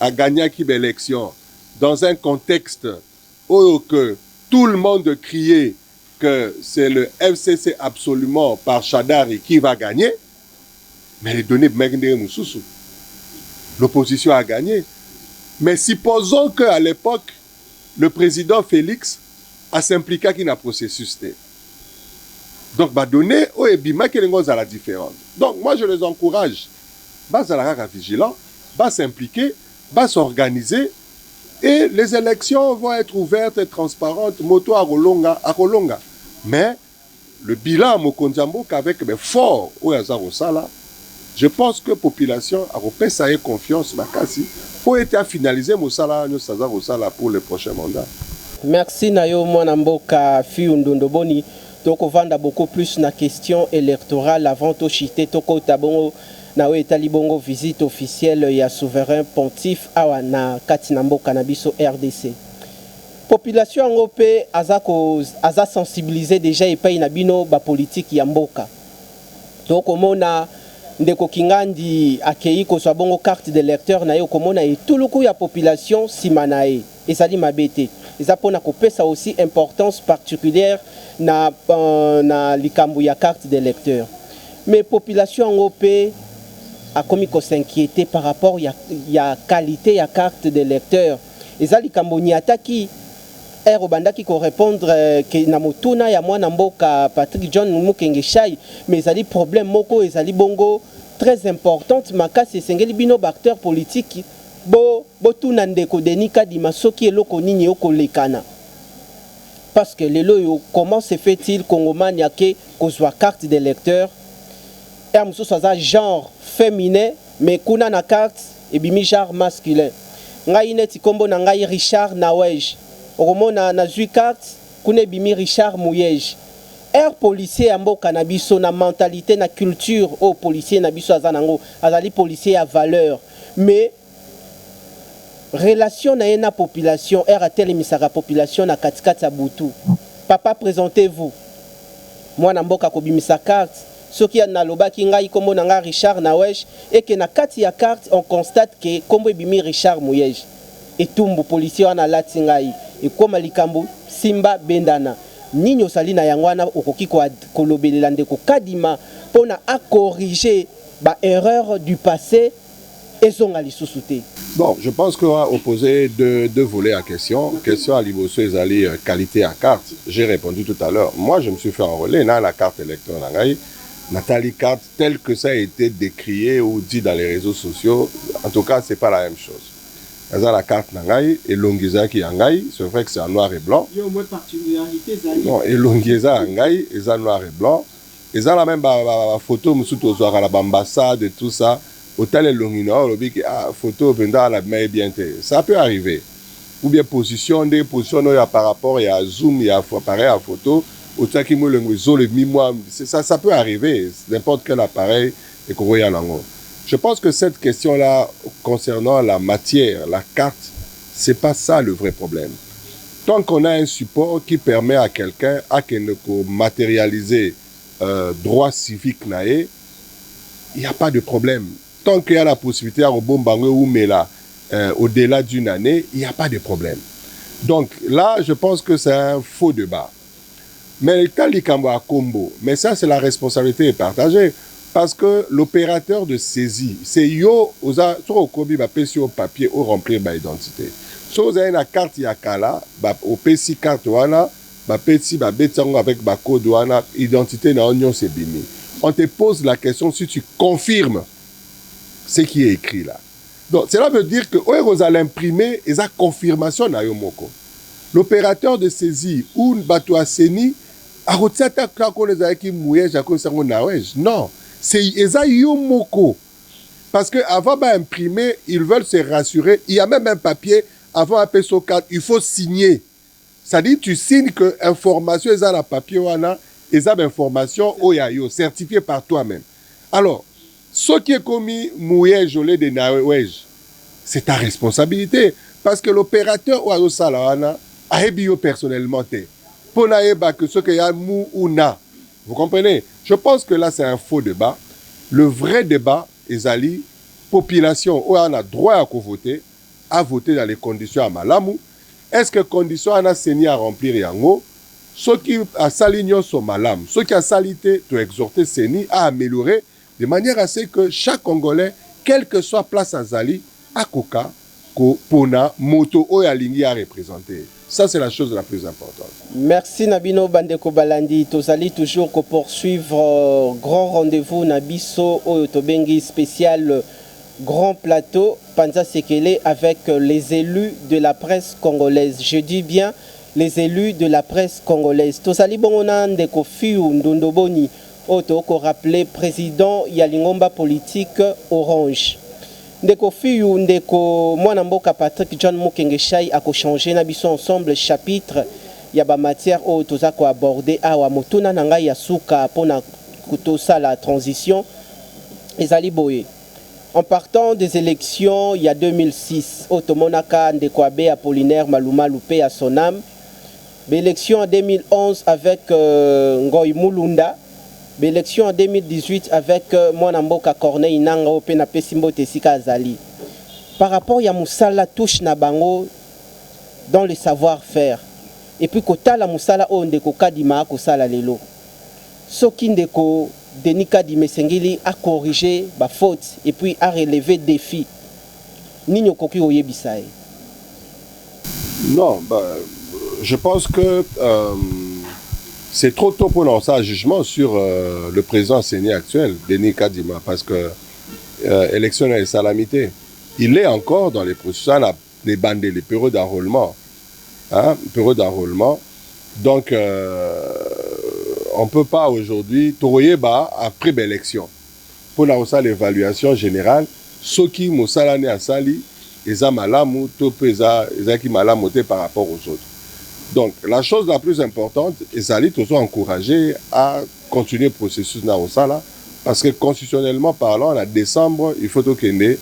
a gagné l'élection dans un contexte où que tout le monde criait que c'est le FCC absolument par Chadari qui va gagner, mais les données l'opposition a gagné. Mais supposons qu'à l'époque, le président Félix a s'impliqué dans le processus. Donc, donner au Ebima qui est la différence. Donc, moi, je les encourage. Bas vigilants, bas s'impliquer, bas s'organiser, et les élections vont être ouvertes et transparentes, moto à Rolonga. Mais le bilan à Mokondiambo avec fort au Yazarosala, je pense que la population a repris sa confiance pour être finalisé Mosala pour le prochain mandat.
Merci Nayo Mwanamboka Fiundondoboni. Donc on va beaucoup plus na question électorale avant de chiter toko tabongo na etali bongo visite officielle ya souverain pontife awa na katinambo cannabis RDC. Population ngopé aza sensibiliser déjà epai na bino ba politique ya mboka. Donc omona ndeko Kingandi akei ko so bongo carte de lecteur na yo komona etuluku ya population simanae ezali mabete. Eza pona kopesa aussi importance particulière na likambu ya carte de lecteur. Mais population ngopé a commis ko s'inquiéter par rapport ya qualité ya carte de lecteur. Eza likambu ni ataki Obanda qui répondre que na motuna ya mwana mboka Patrick John Mukenge Shai, mais ezali problème moko ezali bongo très importante makasi esengeli bino acteur politique bo tuna ndeko denika di masoki eloko nini okolekana. Parce que lelo comment se fait-il Congoman yake kozwa carte de lecteur et amuso ça genre féminin mais kuna na carte et bimi genre masculin. Ngai neti kombo na ngai Richard Nawej. Oromona na zui carte kuna bimi Richard Mouyej. Air policier ya mboka na biso na mentalité na culture au policier na biso azanango azali policier à valeur mais relation na yena population air atelemisa population na katikati ya butu. Papa présentez-vous. Moi na mboka kobimisa carte soki ya nalobaki ngai kombo na nga Richard Nawesh et que na kati ya carte on constate que kombo ebimi Richard Mouyej et tumbu policier wana lati ngai et koma likambo simba bendana nini osali na yangwana okoki kolobelela ndeko kadima pona a corriger ba erreur du passé et son lisusuté.
Bon, je pense qu'on va opposer deux volets à question. Question à Liboso Ezali, qualité à carte. J'ai répondu tout à l'heure. Moi, je me suis fait enrôler dans la carte électorale. Nathalie carte telle que ça a été décrié ou dit dans les réseaux sociaux. En tout cas, c'est pas la même chose. La carte Nangaï et Longiza qui Nangaï, c'est vrai que c'est en noir et blanc. Il y a au moins particularité. Non, et Longiza Nangaï, et en noir et blanc. Et ça la même photo, à la ambassade et tout ça. Autant les Longino, le big photo pendant la main bien. Ça peut arriver. Ou bien position par rapport à zoom, il y a appareil à photo. Autant qu'il le mémoire, ça peut arriver. N'importe quel appareil et qu'on voit en Je pense que cette question-là, concernant la matière, la carte, c'est pas ça le vrai problème. Tant qu'on a un support qui permet à quelqu'un de matérialiser droit civique, il n'y a pas de problème. Tant qu'il y a la possibilité à rebombango ou là, au-delà d'une année, il n'y a pas de problème. Donc là, je pense que c'est un faux débat. Mais quand il y a combo, mais ça c'est la responsabilité partagée. Parce que l'opérateur de saisie, c'est yo, au kobi ba pesi au papier ou remplir ba identité. So vous avez une carte yakala, au pesi carte wana, ba pesi ba betango avec ba code wana, identité na oignon c'est bimi. On te pose la question si tu confirmes ce qui est écrit là. Donc cela veut dire que vous allez imprimer et ça confirmation na yo moko. L'opérateur de saisie ou bato aseni a rotiata kako les avec mouye jako sango nawej. Non. C'est Eza Yomoko. Parce qu'avant d'imprimer, ils veulent se rassurer. Il y a même un papier, avant un PSO 4, il faut signer. C'est-à-dire tu signes que l'information est dans le papier, et ça l'information, certifiée par toi-même. Alors, ce qui est commis, mouillé, jolé de Nawej, c'est ta responsabilité. Parce que l'opérateur ou Salana a bio personnellement. Pour n'avoir que ce qu'il y a mou ou na. Vous comprenez? Je pense que là, c'est un faux débat. Le vrai débat, Ezali, population, où on a droit à voter dans les conditions à Malamou. Est-ce que conditions on a saigné à remplir Yango? Ceux qui a salignon sont Malam. Ceux qui a salité, tu exhorter Séni à améliorer de manière à ce que chaque Congolais, quelle que soit place à Zali, à Koka, Pona, Moto, Oyalingi à représenter. Ça, c'est la chose la plus importante.
Merci Nabino Bandeko Balandi. Tozali toujours pour poursuivre grand rendez-vous Nabiso Oyotobengi spécial grand plateau Panza Sekele avec les élus de la presse congolaise. Je dis bien les élus de la presse congolaise. Tozali Bongona Ndeko Fiu Ndondoboni Otoko rappelé président Yalingomba politique Orange. Ndeko Fiyu, Ndeko Mwanamboka Patrick John Mukengeshai a changé na biso ensemble chapitre ya ba matière o tozako aborder awa motuna nanga ya suka pona kutosa la transition ezali boye. En partant des élections il y a 2006, Otomonaka Ndeko Abe Apollinaire Maluma Loupé à son âme. L'élection en 2011 avec Ngoy Mulunda. L'élection en 2018 avec Mwanamboka Corneille Nanga Opena Pesimbo Tessika Azali. Par rapport à Moussala touche na bango dans le savoir-faire. Et puis kota la Moussala o ndeko kadima ko sala lelo. Soki ndeko Denika Dimesengili a corrigé ba faute et puis a relevé défi. Nino koki oyebisae.
Non, je pense que c'est trop tôt pour lancer un jugement sur le président séné actuel, Denis Kadima, parce que l'élection est salamité. Il est encore dans les processus, les bandés, les périodes d'enrôlement. Hein, période d'enrôlement. Donc, on ne peut pas aujourd'hui, Toroyeba, après l'élection, pour lancer l'évaluation générale, ceux qui Moussalane à Sali, ils ont malamu, ils ont malamoté par rapport aux autres. Donc, la chose la plus importante, Ezali toujours encouragé à continuer le processus Naosala, parce que constitutionnellement parlant, en décembre, il faut qu'il y ait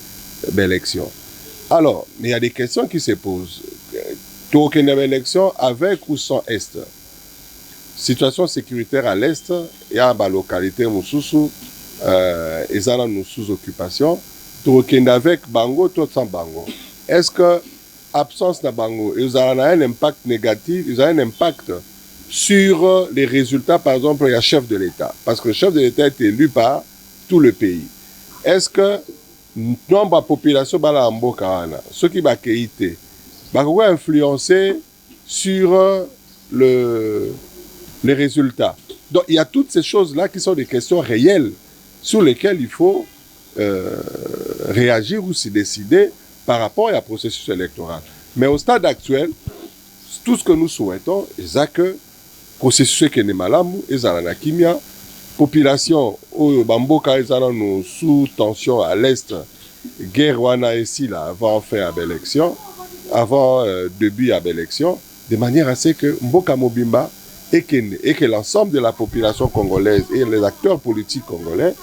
une élection. Alors, il y a des questions qui se posent. Tout qu'il y ait une élection avec ou sans Est. Situation sécuritaire à l'Est, il y a une localité Moussoussou, ils ont sous occupation. Tout qu'il y ait avec Bango, tout sans Bango. Est-ce que absence de Bango, ils ont un impact négatif, ils ont un impact sur les résultats, par exemple, il y a chef de l'État. Parce que le chef de l'État est élu par tout le pays. Est-ce que nombre de population, ceux qui vont va influencer sur les résultats? Donc, il y a toutes ces choses-là qui sont des questions réelles sur lesquelles il faut réagir ou s'y décider par rapport à un processus électoral. Mais au stade actuel, tout ce que nous souhaitons, c'est que le processus qui est malamu, la kimia, population, Bamboka, nous sous tension à l'Est, guerre wana ici, là, avant de faire l'élection, avant début de l'élection, de manière à ce que Mboka Mobimba et que l'ensemble de la population congolaise et les acteurs politiques congolais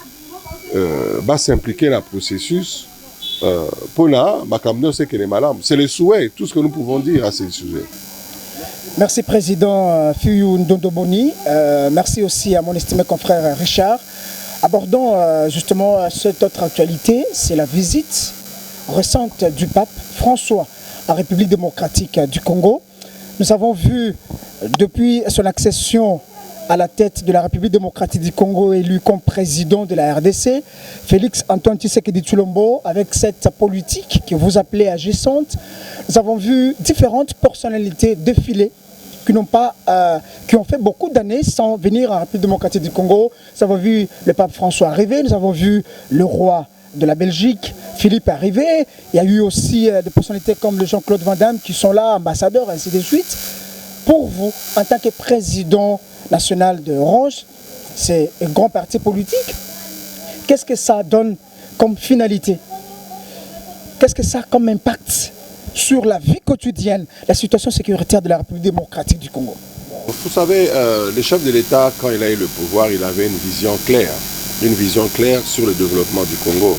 va s'impliquer dans le processus. C'est le souhait, tout ce que nous pouvons dire à ce sujet.
Merci Président Fiyu Ndondoboni. Merci aussi à mon estimé confrère Richard. Abordons justement cette autre actualité, c'est la visite récente du pape François en République démocratique du Congo. Nous avons vu depuis son accession à la tête de la République démocratique du Congo, élu comme président de la RDC, Félix Antoine Tshisekedi Tshilombo, avec cette politique que vous appelez agissante. Nous avons vu différentes personnalités défiler qui ont fait beaucoup d'années sans venir en République démocratique du Congo. Nous avons vu le pape François arriver, nous avons vu le roi de la Belgique, Philippe, arriver. Il y a eu aussi des personnalités comme le Jean-Claude Van Damme qui sont là, ambassadeurs, ainsi de suite. Pour vous, en tant que président national de Orange, c'est un grand parti politique, qu'est-ce que ça donne comme finalité? Qu'est-ce que ça a comme impact sur la vie quotidienne, la situation sécuritaire de la République démocratique du Congo?
Vous savez, le chef de l'État, quand il a eu le pouvoir, il avait une vision claire sur le développement du Congo.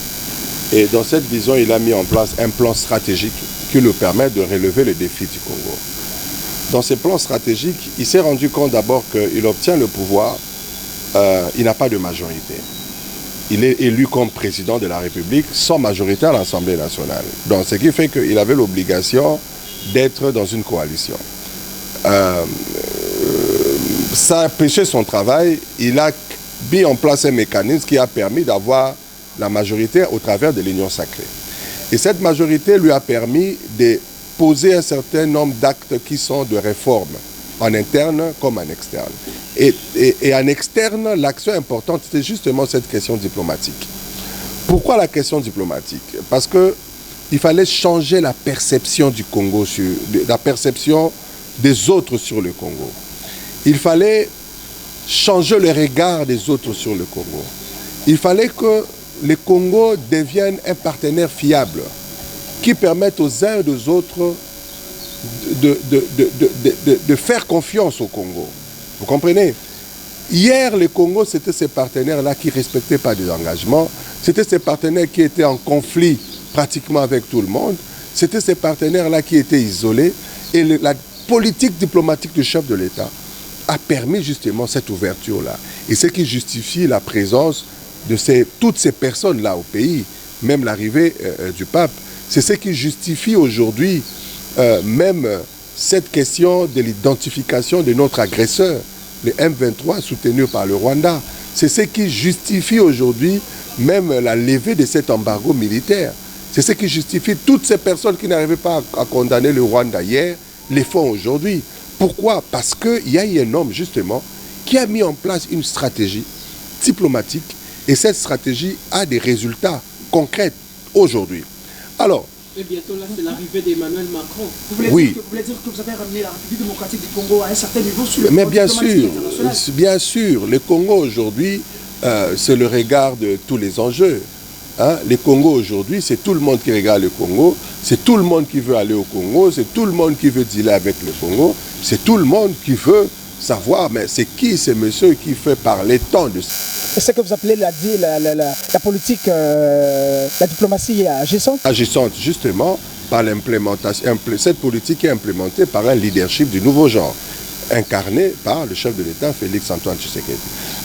Et dans cette vision, il a mis en place un plan stratégique qui lui permet de relever les défis du Congo. Dans ces plans stratégiques, il s'est rendu compte d'abord qu'il obtient le pouvoir, il n'a pas de majorité. Il est élu comme président de la République sans majorité à l'Assemblée nationale. Donc, ce qui fait qu'il avait l'obligation d'être dans une coalition. Ça a péché son travail, il a mis en place un mécanisme qui a permis d'avoir la majorité au travers de l'Union sacrée. Et cette majorité lui a permis de poser un certain nombre d'actes qui sont de réforme, en interne comme en externe. Et en externe, l'action importante, c'était justement cette question diplomatique. Pourquoi la question diplomatique? Parce qu'il fallait changer la perception du Congo, la perception des autres sur le Congo. Il fallait changer le regard des autres sur le Congo. Il fallait que le Congo devienne un partenaire fiable qui permette aux uns et aux autres de faire confiance au Congo. Vous comprenez? Hier, le Congo, c'était ces partenaires-là qui ne respectaient pas des engagements. C'était ces partenaires qui étaient en conflit pratiquement avec tout le monde. C'était ces partenaires-là qui étaient isolés. Et la politique diplomatique du chef de l'État a permis justement cette ouverture-là. Et ce qui justifie la présence de toutes ces personnes-là au pays, même l'arrivée du pape, c'est ce qui justifie aujourd'hui même cette question de l'identification de notre agresseur, le M23 soutenu par le Rwanda. C'est ce qui justifie aujourd'hui même la levée de cet embargo militaire. C'est ce qui justifie toutes ces personnes qui n'arrivaient pas à condamner le Rwanda hier, les font aujourd'hui. Pourquoi? Parce qu'il y a eu un homme justement qui a mis en place une stratégie diplomatique et cette stratégie a des résultats concrets aujourd'hui. Alors,
et bientôt là, c'est l'arrivée d'Emmanuel Macron.
Vous voulez dire que vous avez ramené la République démocratique du Congo à un certain niveau sur le
plan diplomatique international? Bien sûr, le Congo aujourd'hui, c'est le regard de tous les enjeux. Hein? Le Congo aujourd'hui, c'est tout le monde qui regarde le Congo, c'est tout le monde qui veut aller au Congo, c'est tout le monde qui veut dealer avec le Congo, c'est tout le monde qui veut savoir, mais c'est qui ce monsieur qui fait parler tant de ça?
C'est ce que vous appelez la politique, la diplomatie agissante? Agissante,
justement, par l'implémentation. Cette politique est implémentée par un leadership du nouveau genre, incarné par le chef de l'État, Félix Antoine Tshisekedi.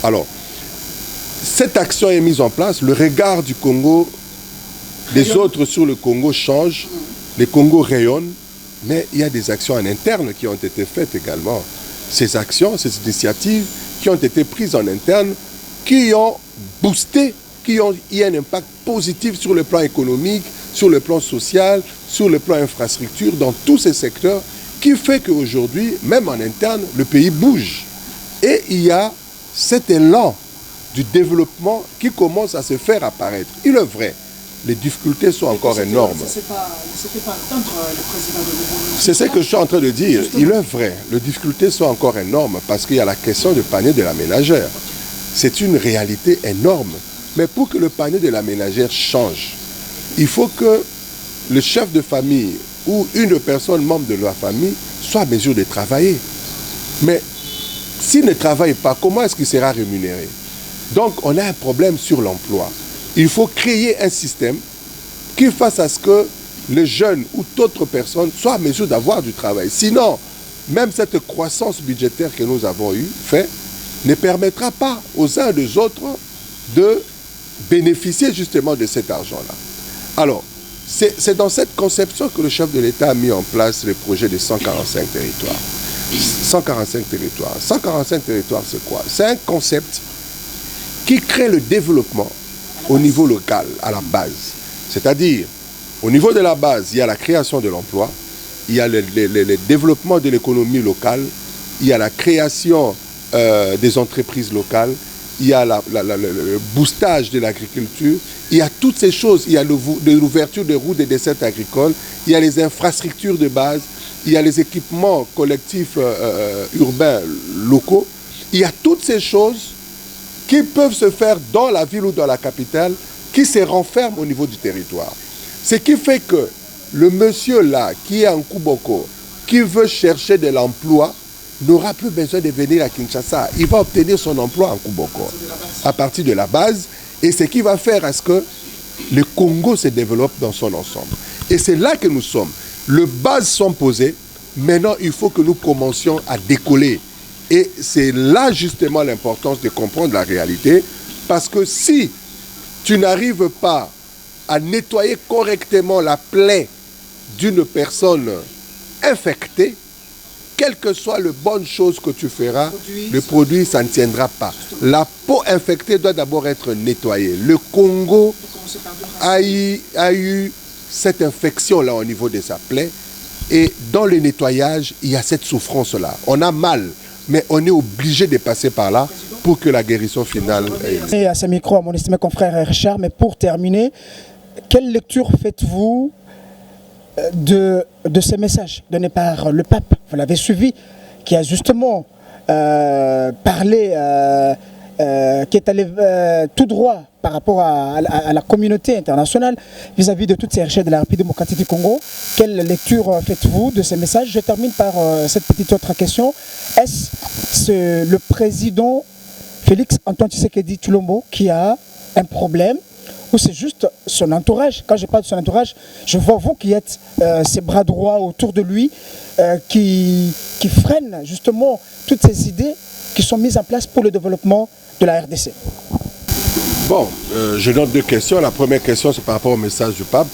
Alors, cette action est mise en place, le regard du Congo, des autres sur le Congo change, le Congo rayonne, mais il y a des actions en interne qui ont été faites également. Ces actions, ces initiatives qui ont été prises en interne, qui ont boosté, qui ont eu un impact positif sur le plan économique, sur le plan social, sur le plan infrastructure, dans tous ces secteurs, qui fait qu'aujourd'hui, même en interne, le pays bouge. Et il y a cet élan du développement qui commence à se faire apparaître. Il est vrai, les difficultés sont encore énormes. C'est ce que je suis en train de dire. Il est vrai, les difficultés sont encore énormes parce qu'il y a la question du panier de la ménagère. C'est une réalité énorme. Mais pour que le panier de la ménagère change, il faut que le chef de famille ou une personne membre de la famille soit en mesure de travailler. Mais s'il ne travaille pas, comment est-ce qu'il sera rémunéré? Donc on a un problème sur l'emploi. Il faut créer un système qui fasse à ce que les jeunes ou d'autres personnes soient en mesure d'avoir du travail. Sinon, même cette croissance budgétaire que nous avons fait ne permettra pas aux uns et aux autres de bénéficier justement de cet argent-là. Alors, c'est dans cette conception que le chef de l'État a mis en place le projet de 145 territoires. 145 territoires. 145 territoires, c'est quoi? C'est un concept qui crée le développement au niveau local, à la base. C'est-à-dire, au niveau de la base, il y a la création de l'emploi, il y a le développement de l'économie locale, il y a la création des entreprises locales, il y a le boostage de l'agriculture, il y a toutes ces choses, il y a l'ouverture des routes et des dessertes agricoles, il y a les infrastructures de base, il y a les équipements collectifs urbains locaux, il y a toutes ces choses qui peuvent se faire dans la ville ou dans la capitale, qui se renferment au niveau du territoire. Ce qui fait que le monsieur là, qui est en Kuboko, qui veut chercher de l'emploi, n'aura plus besoin de venir à Kinshasa. Il va obtenir son emploi en Kuboko, à partir de la base, et ce qui va faire à ce que le Congo se développe dans son ensemble. Et c'est là que nous sommes. Les bases sont posées, maintenant il faut que nous commencions à décoller. Et c'est là justement l'importance de comprendre la réalité, parce que si tu n'arrives pas à nettoyer correctement la plaie d'une personne infectée, quelle que soit la bonne chose que tu feras, le produit, ça ne tiendra pas. La peau infectée doit d'abord être nettoyée. Le Congo a eu cette infection-là au niveau de sa plaie, et dans le nettoyage, il y a cette souffrance-là. On a mal, mais on est obligé de passer par là pour que la guérison finale ait.
Et à ce micro, à mon estimé confrère Richard, mais pour terminer, quelle lecture faites-vous de ces messages donnés par le pape? Vous l'avez suivi, qui a justement parlé, qui est allé tout droit par rapport à la communauté internationale vis-à-vis de toutes ces richesses de la République démocratique du Congo. Quelle lecture faites-vous de ces messages? Je termine par cette petite autre question. Est-ce le président Félix Antoine Tshisekedi Tshilombo qui a un problème, ou c'est juste son entourage? Quand je parle de son entourage, je vois vous qui êtes ses bras droits autour de lui, qui freinent justement toutes ces idées qui sont mises en place pour le développement de la RDC.
Bon, je note deux questions. La première question, c'est par rapport au message du pape.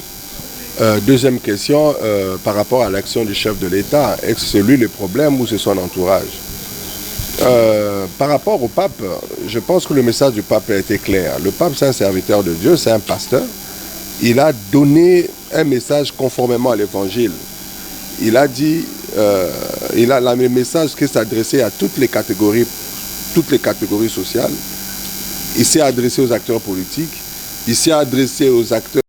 Deuxième question, par rapport à l'action du chef de l'État. Est-ce que c'est lui le problème ou c'est son entourage? Par rapport au pape, je pense que le message du pape a été clair. Le pape, c'est un serviteur de Dieu, c'est un pasteur. Il a donné un message conformément à l'évangile. Il a dit, il a le message qui s'adressait à toutes les catégories sociales. Il s'est adressé aux acteurs politiques, il s'est adressé aux acteurs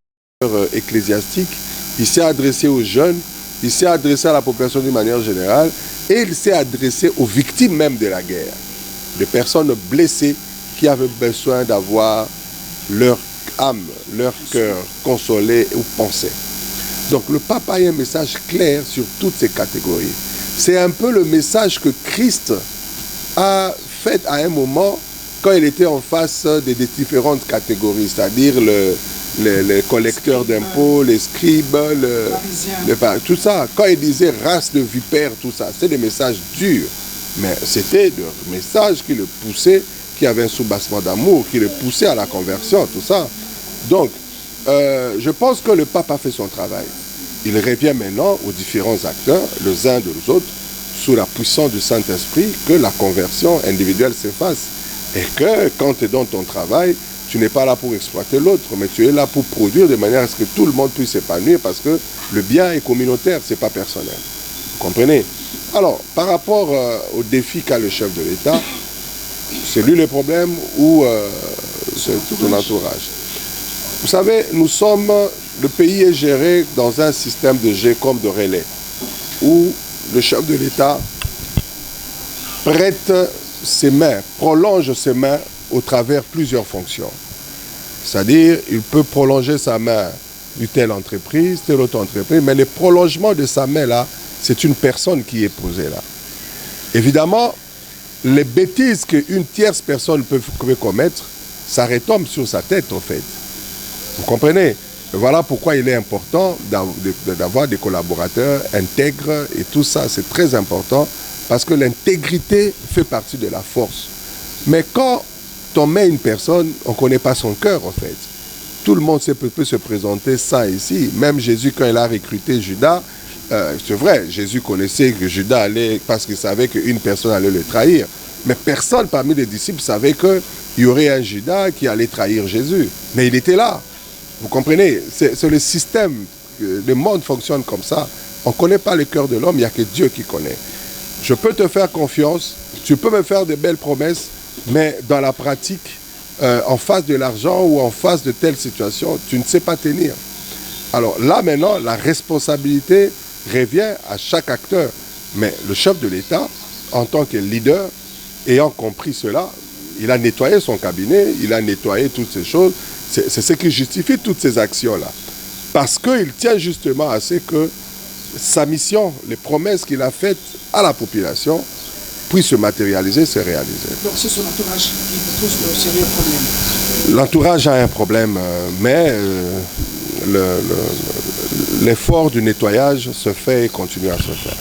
ecclésiastiques, il s'est adressé aux jeunes, il s'est adressé à la population d'une manière générale, et il s'est adressé aux victimes même de la guerre, des personnes blessées qui avaient besoin d'avoir leur âme, leur cœur consolé ou pensé. Donc le pape a un message clair sur toutes ces catégories. C'est un peu le message que Christ a fait à un moment quand il était en face des différentes catégories, c'est-à-dire les collecteurs d'impôts, les scribes, tout ça. Quand il disait race de vipères, tout ça, c'est des messages durs. Mais c'était des messages qui le poussaient, qui avaient un soubassement d'amour, qui le poussaient à la conversion, tout ça. Donc, je pense que le pape a fait son travail. Il revient maintenant aux différents acteurs, les uns de les autres, sous la puissance du Saint-Esprit, que la conversion individuelle se fasse. Et que quand tu es dans ton travail, tu n'es pas là pour exploiter l'autre, mais tu es là pour produire de manière à ce que tout le monde puisse s'épanouir, parce que le bien est communautaire, ce n'est pas personnel. Vous comprenez? Alors, par rapport au défi qu'a le chef de l'État, c'est lui le problème ou c'est tout ton entourage? Vous savez, le pays est géré dans un système de G comme de relais, où le chef de l'État prête ses mains, prolonge ses mains au travers plusieurs fonctions. C'est-à-dire, il peut prolonger sa main d'une telle entreprise, telle autre entreprise, mais le prolongement de sa main-là, c'est une personne qui est posée là. Évidemment, les bêtises qu'une tierce personne peut commettre, ça retombe sur sa tête, en fait. Vous comprenez? Voilà pourquoi il est important d'avoir des collaborateurs intègres, et tout ça, c'est très important, parce que l'intégrité fait partie de la force. Mais quand on met une personne, on ne connaît pas son cœur, en fait. Tout le monde peut se présenter ça ici. Même Jésus, quand il a recruté Judas, C'est vrai, Jésus connaissait que Judas allait, parce qu'il savait qu'une personne allait le trahir. Mais personne parmi les disciples savait qu'il y aurait un Judas qui allait trahir Jésus. Mais il était là. Vous comprenez? C'est le système. Le monde fonctionne comme ça. On ne connaît pas le cœur de l'homme, il n'y a que Dieu qui connaît. Je peux te faire confiance, tu peux me faire de belles promesses, mais dans la pratique, en face de l'argent ou en face de telle situation, tu ne sais pas tenir. Alors là maintenant, la responsabilité revient à chaque acteur. Mais le chef de l'État, en tant que leader, ayant compris cela, il a nettoyé son cabinet, il a nettoyé toutes ces choses. C'est ce qui justifie toutes ces actions-là. Parce qu'il tient justement à ce que sa mission, les promesses qu'il a faites à la population, puissent se matérialiser, se réaliser.
Donc c'est son entourage qui pose le sérieux problème.
L'entourage a un problème, mais l'effort du nettoyage se fait et continue à se faire.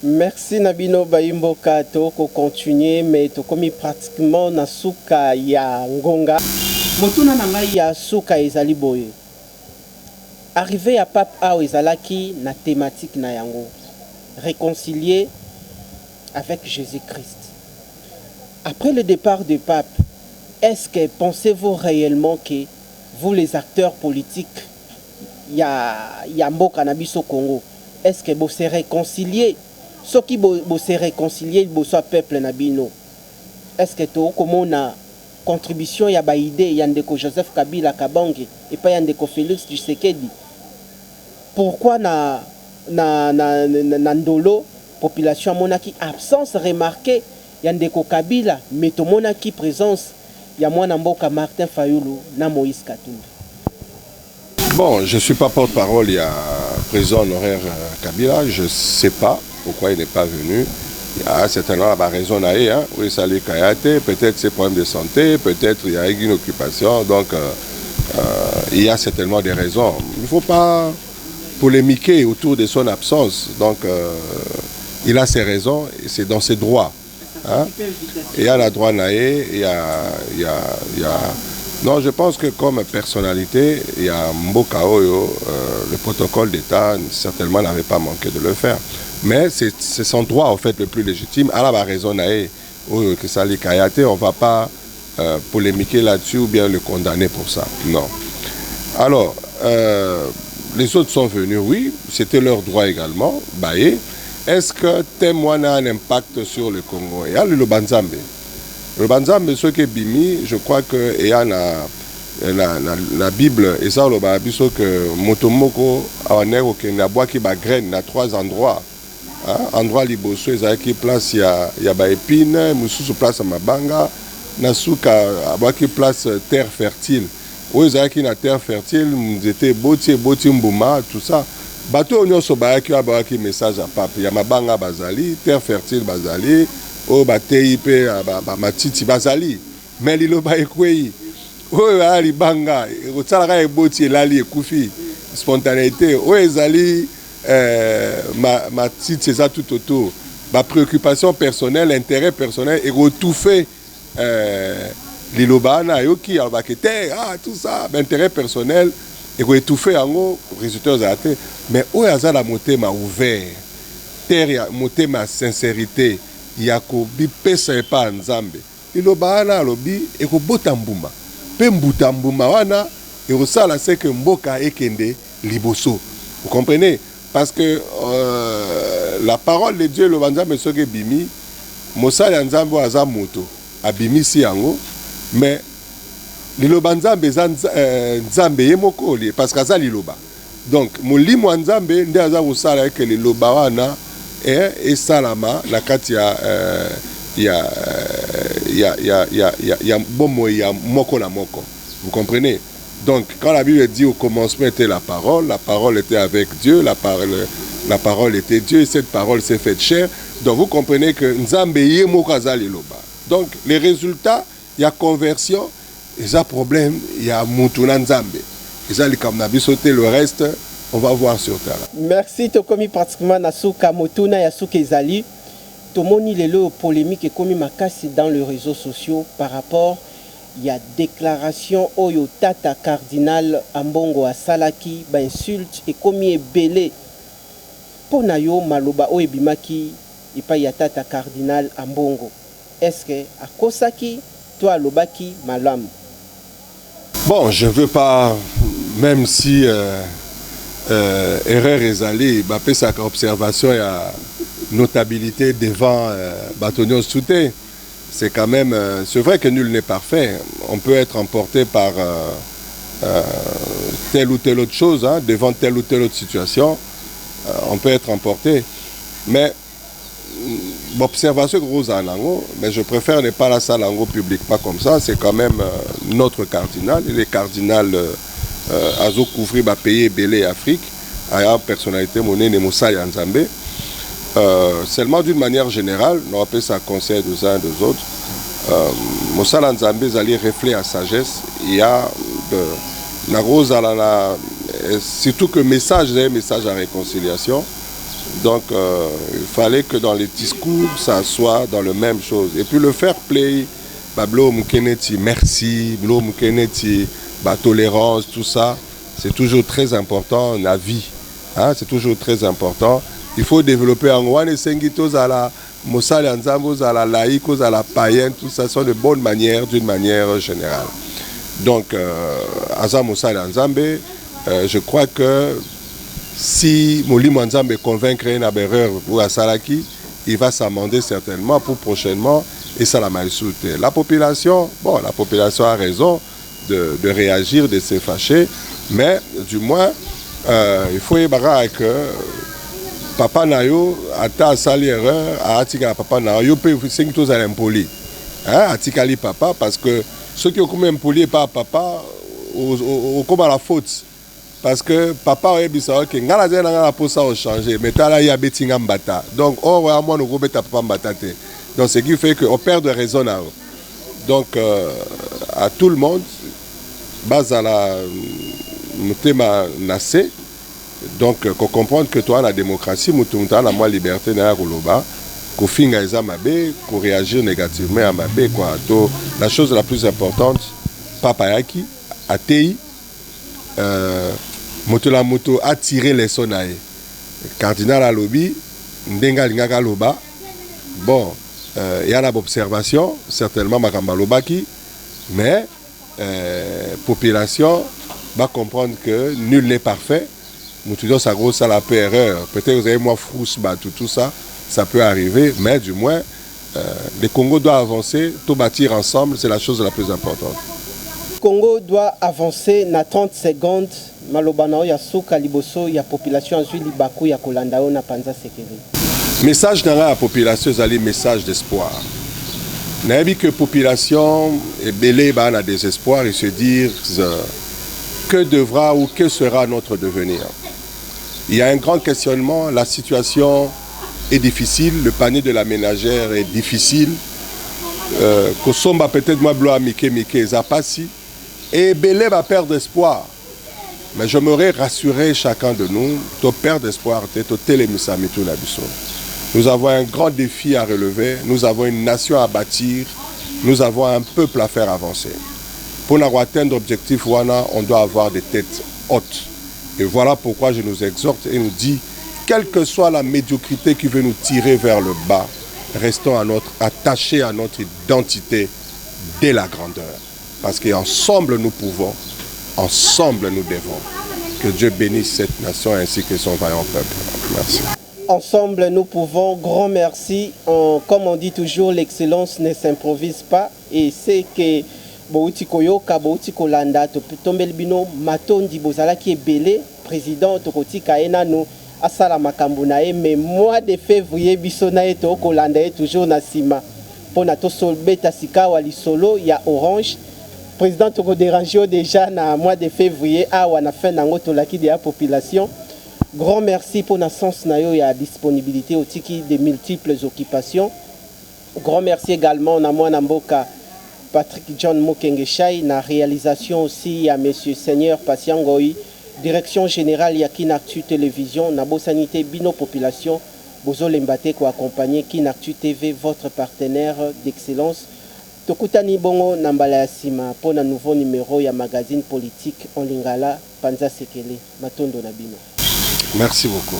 Merci Nabino Bayimbo Kato ko continuer mais to komi pratiquement na suka ya ngonga motuna na ngai ya suka ezali boye arrivé à Pape Ao ezalaki na thématique na yango réconcilier avec Jésus-Christ. Après le départ du pape, est-ce que pensez-vous réellement que vous les acteurs politiques ya mboka na biso Congo, est-ce que vous serez réconciliés? Ce qui vous serez réconciliés, vous soit peuple nabino. Est-ce que tu comme na contribution ya ba idée yandeko Joseph Kabila Kabange et pas yandeko Félix Tshisekedi? Pourquoi na ndolo population monaki absence remarquée yandeko Kabila mais to monaki présence ya mwana mboka Martin Fayulu na Moïse Katumbi?
Bon, je ne suis pas porte-parole, il y a président honoraire Kabila, je ne sais pas pourquoi il n'est pas venu. Il y a certainement la raison à hein. Oui, ça lui Kayate, peut-être ses problèmes de santé, peut-être il y a une occupation, donc il y a certainement des raisons. Il ne faut pas polémiquer autour de son absence, donc il a ses raisons et c'est dans ses droits. Hein. Il y a la droit naé, il y a non, je pense que comme personnalité, il y a Mboka Oyo, le protocole d'État certainement n'avait pas manqué de le faire. Mais c'est son droit en fait le plus légitime. À la raison que ça les Kayate, on ne va pas polémiquer là-dessus ou bien le condamner pour ça. Non. Alors, les autres sont venus, oui, c'était leur droit également. Baye. Est-ce que témoin a un impact sur le Congo? Il y a le Banzambe. Le Banzambe, ce qui est bimi, je crois que il y a la Bible, et ça, le Babiso que Motomoko, a un bois qui graine à 3 endroits. Endroit liboso, il y a qui place, il y a ba épine, Moussou place à Mabanga, Nasuka, a bois qui place terre fertile. Où il y a qui na terre fertile, c'était Boti Mbouma, tout ça. Bateau on so ba qui a qui message à pape, il y a Mabanga Bazali, terre fertile Bazali. O batei pe matiti bazali mais lilo ba ekwei o ali banga o tsala ka eboti elali ekufi spontanéité o ezali matiti ça tout autour ba préoccupation personnelle intérêt personnel et retouffé lilo bana yoki albakete tout ça intérêt personnel et étouffé en résultat zate mais o azala motema ouvert terre motema sincérité yako bipesa epa nzambe iloba ana alobi ekobota mbuma pe mbuta mbuma wana ekosala se que mboka ekende liboso. Vous comprenez? Parce que la parole de Dieu le nzambe soki bimi mosala nzambe aza moto abimi si yango mais liloba nzambe nzambe ye moko parce que aza liloba donc molimo nzambe nde aza kosala ke liloba wana et salama la kati ya bomo ya moko na moko. Vous comprenez? Donc quand la Bible dit au commencement était la parole était avec Dieu, la parole était Dieu et cette parole s'est faite chair. Donc vous comprenez que nzambe ye moko azali loba. Donc les résultats, il y a conversion, il y a problème, il y a mutuna nzambe. Ils ont comme na bisoté le reste. On va voir sur terre.
Merci, Tokomi pratiquement Nasuka Motuna Yasuke Zali. Tomoni lelo polémique et komi makasi dans les réseaux sociaux par rapport il y a déclaration Oyo Tata Cardinal Ambongo à Salaki, insulte et komi belé pona yo maloba o ebimaki epai ya tata cardinal Ambongo, est-ce que akosaki to alobaki malamu?
Bon, je veux pas, même si erreur ezali, bapé sa observation et notabilité devant Batonio Souté, c'est quand même, c'est vrai que nul n'est parfait. On peut être emporté par telle ou telle autre chose, hein, devant telle ou telle autre situation, on peut être emporté. Mais l'observation grosse à Nango, mais je préfère ne pas la salle en public, pas comme ça. C'est quand même notre cardinal. Il est cardinal Azo Kouvri, pays Belé Afrique, à la personnalité monnaie de Moussa Yanzambe. Seulement d'une manière générale, on appelle ça conseil des uns et des autres. Moussa Yanzambe, allait refléter à sagesse. Il y a surtout que message est un message à réconciliation. Donc il fallait que dans les discours, ça soit dans le même chose. Et puis le fair play, Blo Moukeneti, merci, Blo Moukeneti, tolérance, tout ça, c'est toujours très important dans la vie. Hein, c'est toujours très important. Il faut développer en Wane Sengitos à la Mossal Anzambos, à la laïcos, à la païenne, tout ça sont de bonnes manières d'une manière générale. Donc, Azam Mossal Anzambe, je crois que si Moli Mwanzambe convaincre une erreur pour Asalaki, il va s'amender certainement pour prochainement et ça la malsouté. La population a raison de réagir, de se fâcher, mais du moins, il faut y que Papa Nayo a sali erreur, a atika Papa Nayo, peut faire tous à l'impoli. Atikali Papa, parce que ceux qui ont comme impoli par Papa, au comme à la faute. Parce que papa a dit que ngala zena ngala pour ça changer mais tala ya betinga mbata donc on va moi nous robeta papa mbata te donc ce qui fait que on perd de raison là. Donc à tout le monde base à la mutema nassé donc qu'on comprendre que toi la démocratie mutumta la moi liberté na koloba ko finga ezamabe ko réagir négativement à mabe quoi. Donc la chose la plus importante papa yaki atei Motola moto a tiré les sonailles. Cardinal à lobby, Ndenga Lingaka Loba. Bon, il y a l'observation, certainement Makamba Lobaki, mais population va comprendre que nul n'est parfait. Nous disons ça grosse à la erreur. Peut-être vous avez moins frousse, tout ça, ça peut arriver, mais du moins, le Congo doit avancer, tout bâtir ensemble, c'est la chose la plus importante.
Congo doit avancer na 30 secondes. Malobana ya souka liboso ya population azui libaku ya kolanda na Panza Sekele.
Message dans la population, c'est message d'espoir. N'a vu que population est belée à désespoir et se dire que devra ou que sera notre devenir. Il y a un grand questionnement, la situation est difficile, le panier de la ménagère est difficile. Kosomba peut-être moi bloa mike zapasi et belé va perdre espoir. Mais je m'aurais rassuré chacun de nous, to perdre espoir, to télémisamitu na biso. Nous avons un grand défi à relever, nous avons une nation à bâtir, nous avons un peuple à faire avancer. Pour atteindre l'objectif Wana, on doit avoir des têtes hautes. Et voilà pourquoi je nous exhorte et nous dis, quelle que soit la médiocrité qui veut nous tirer vers le bas, restons attachés à notre identité dès la grandeur. Parce qu'ensemble nous pouvons, ensemble nous devons. Que Dieu bénisse cette nation ainsi que son vaillant peuple. Merci.
Ensemble nous pouvons, grand merci. Comme on dit toujours, l'excellence ne s'improvise pas. Et c'est que Bouti Koyoka, Bouti Kolanda, Tombel Bino, Matondi Bozala qui est belé, président Tokoti Kaena, nous, Asala Makambunae, mais mois de février, Bissona et Kolanda est toujours Nasima. Pour Nato Solbeta Sika Wali Solo, il y a Orange. Président Toko Dérangio déjà dans mois de février, à la fin de la population. Grand merci pour la sens et la disponibilité au tiki de multiples occupations. Grand merci également à moi Namboka Patrick John Mokengeshai, la réalisation aussi à Monsieur Seigneur Patiangoi, direction générale Yakinactu Télévision, Nabo Sanité Bino Population, Bozo Lembate ko accompagner Kinactu TV, votre partenaire d'excellence. Tokutani bongo nambala ya sima pour un nouveau numéro ya magazine politique en lingala Panza Sekele Matondo Nabino.
Merci beaucoup.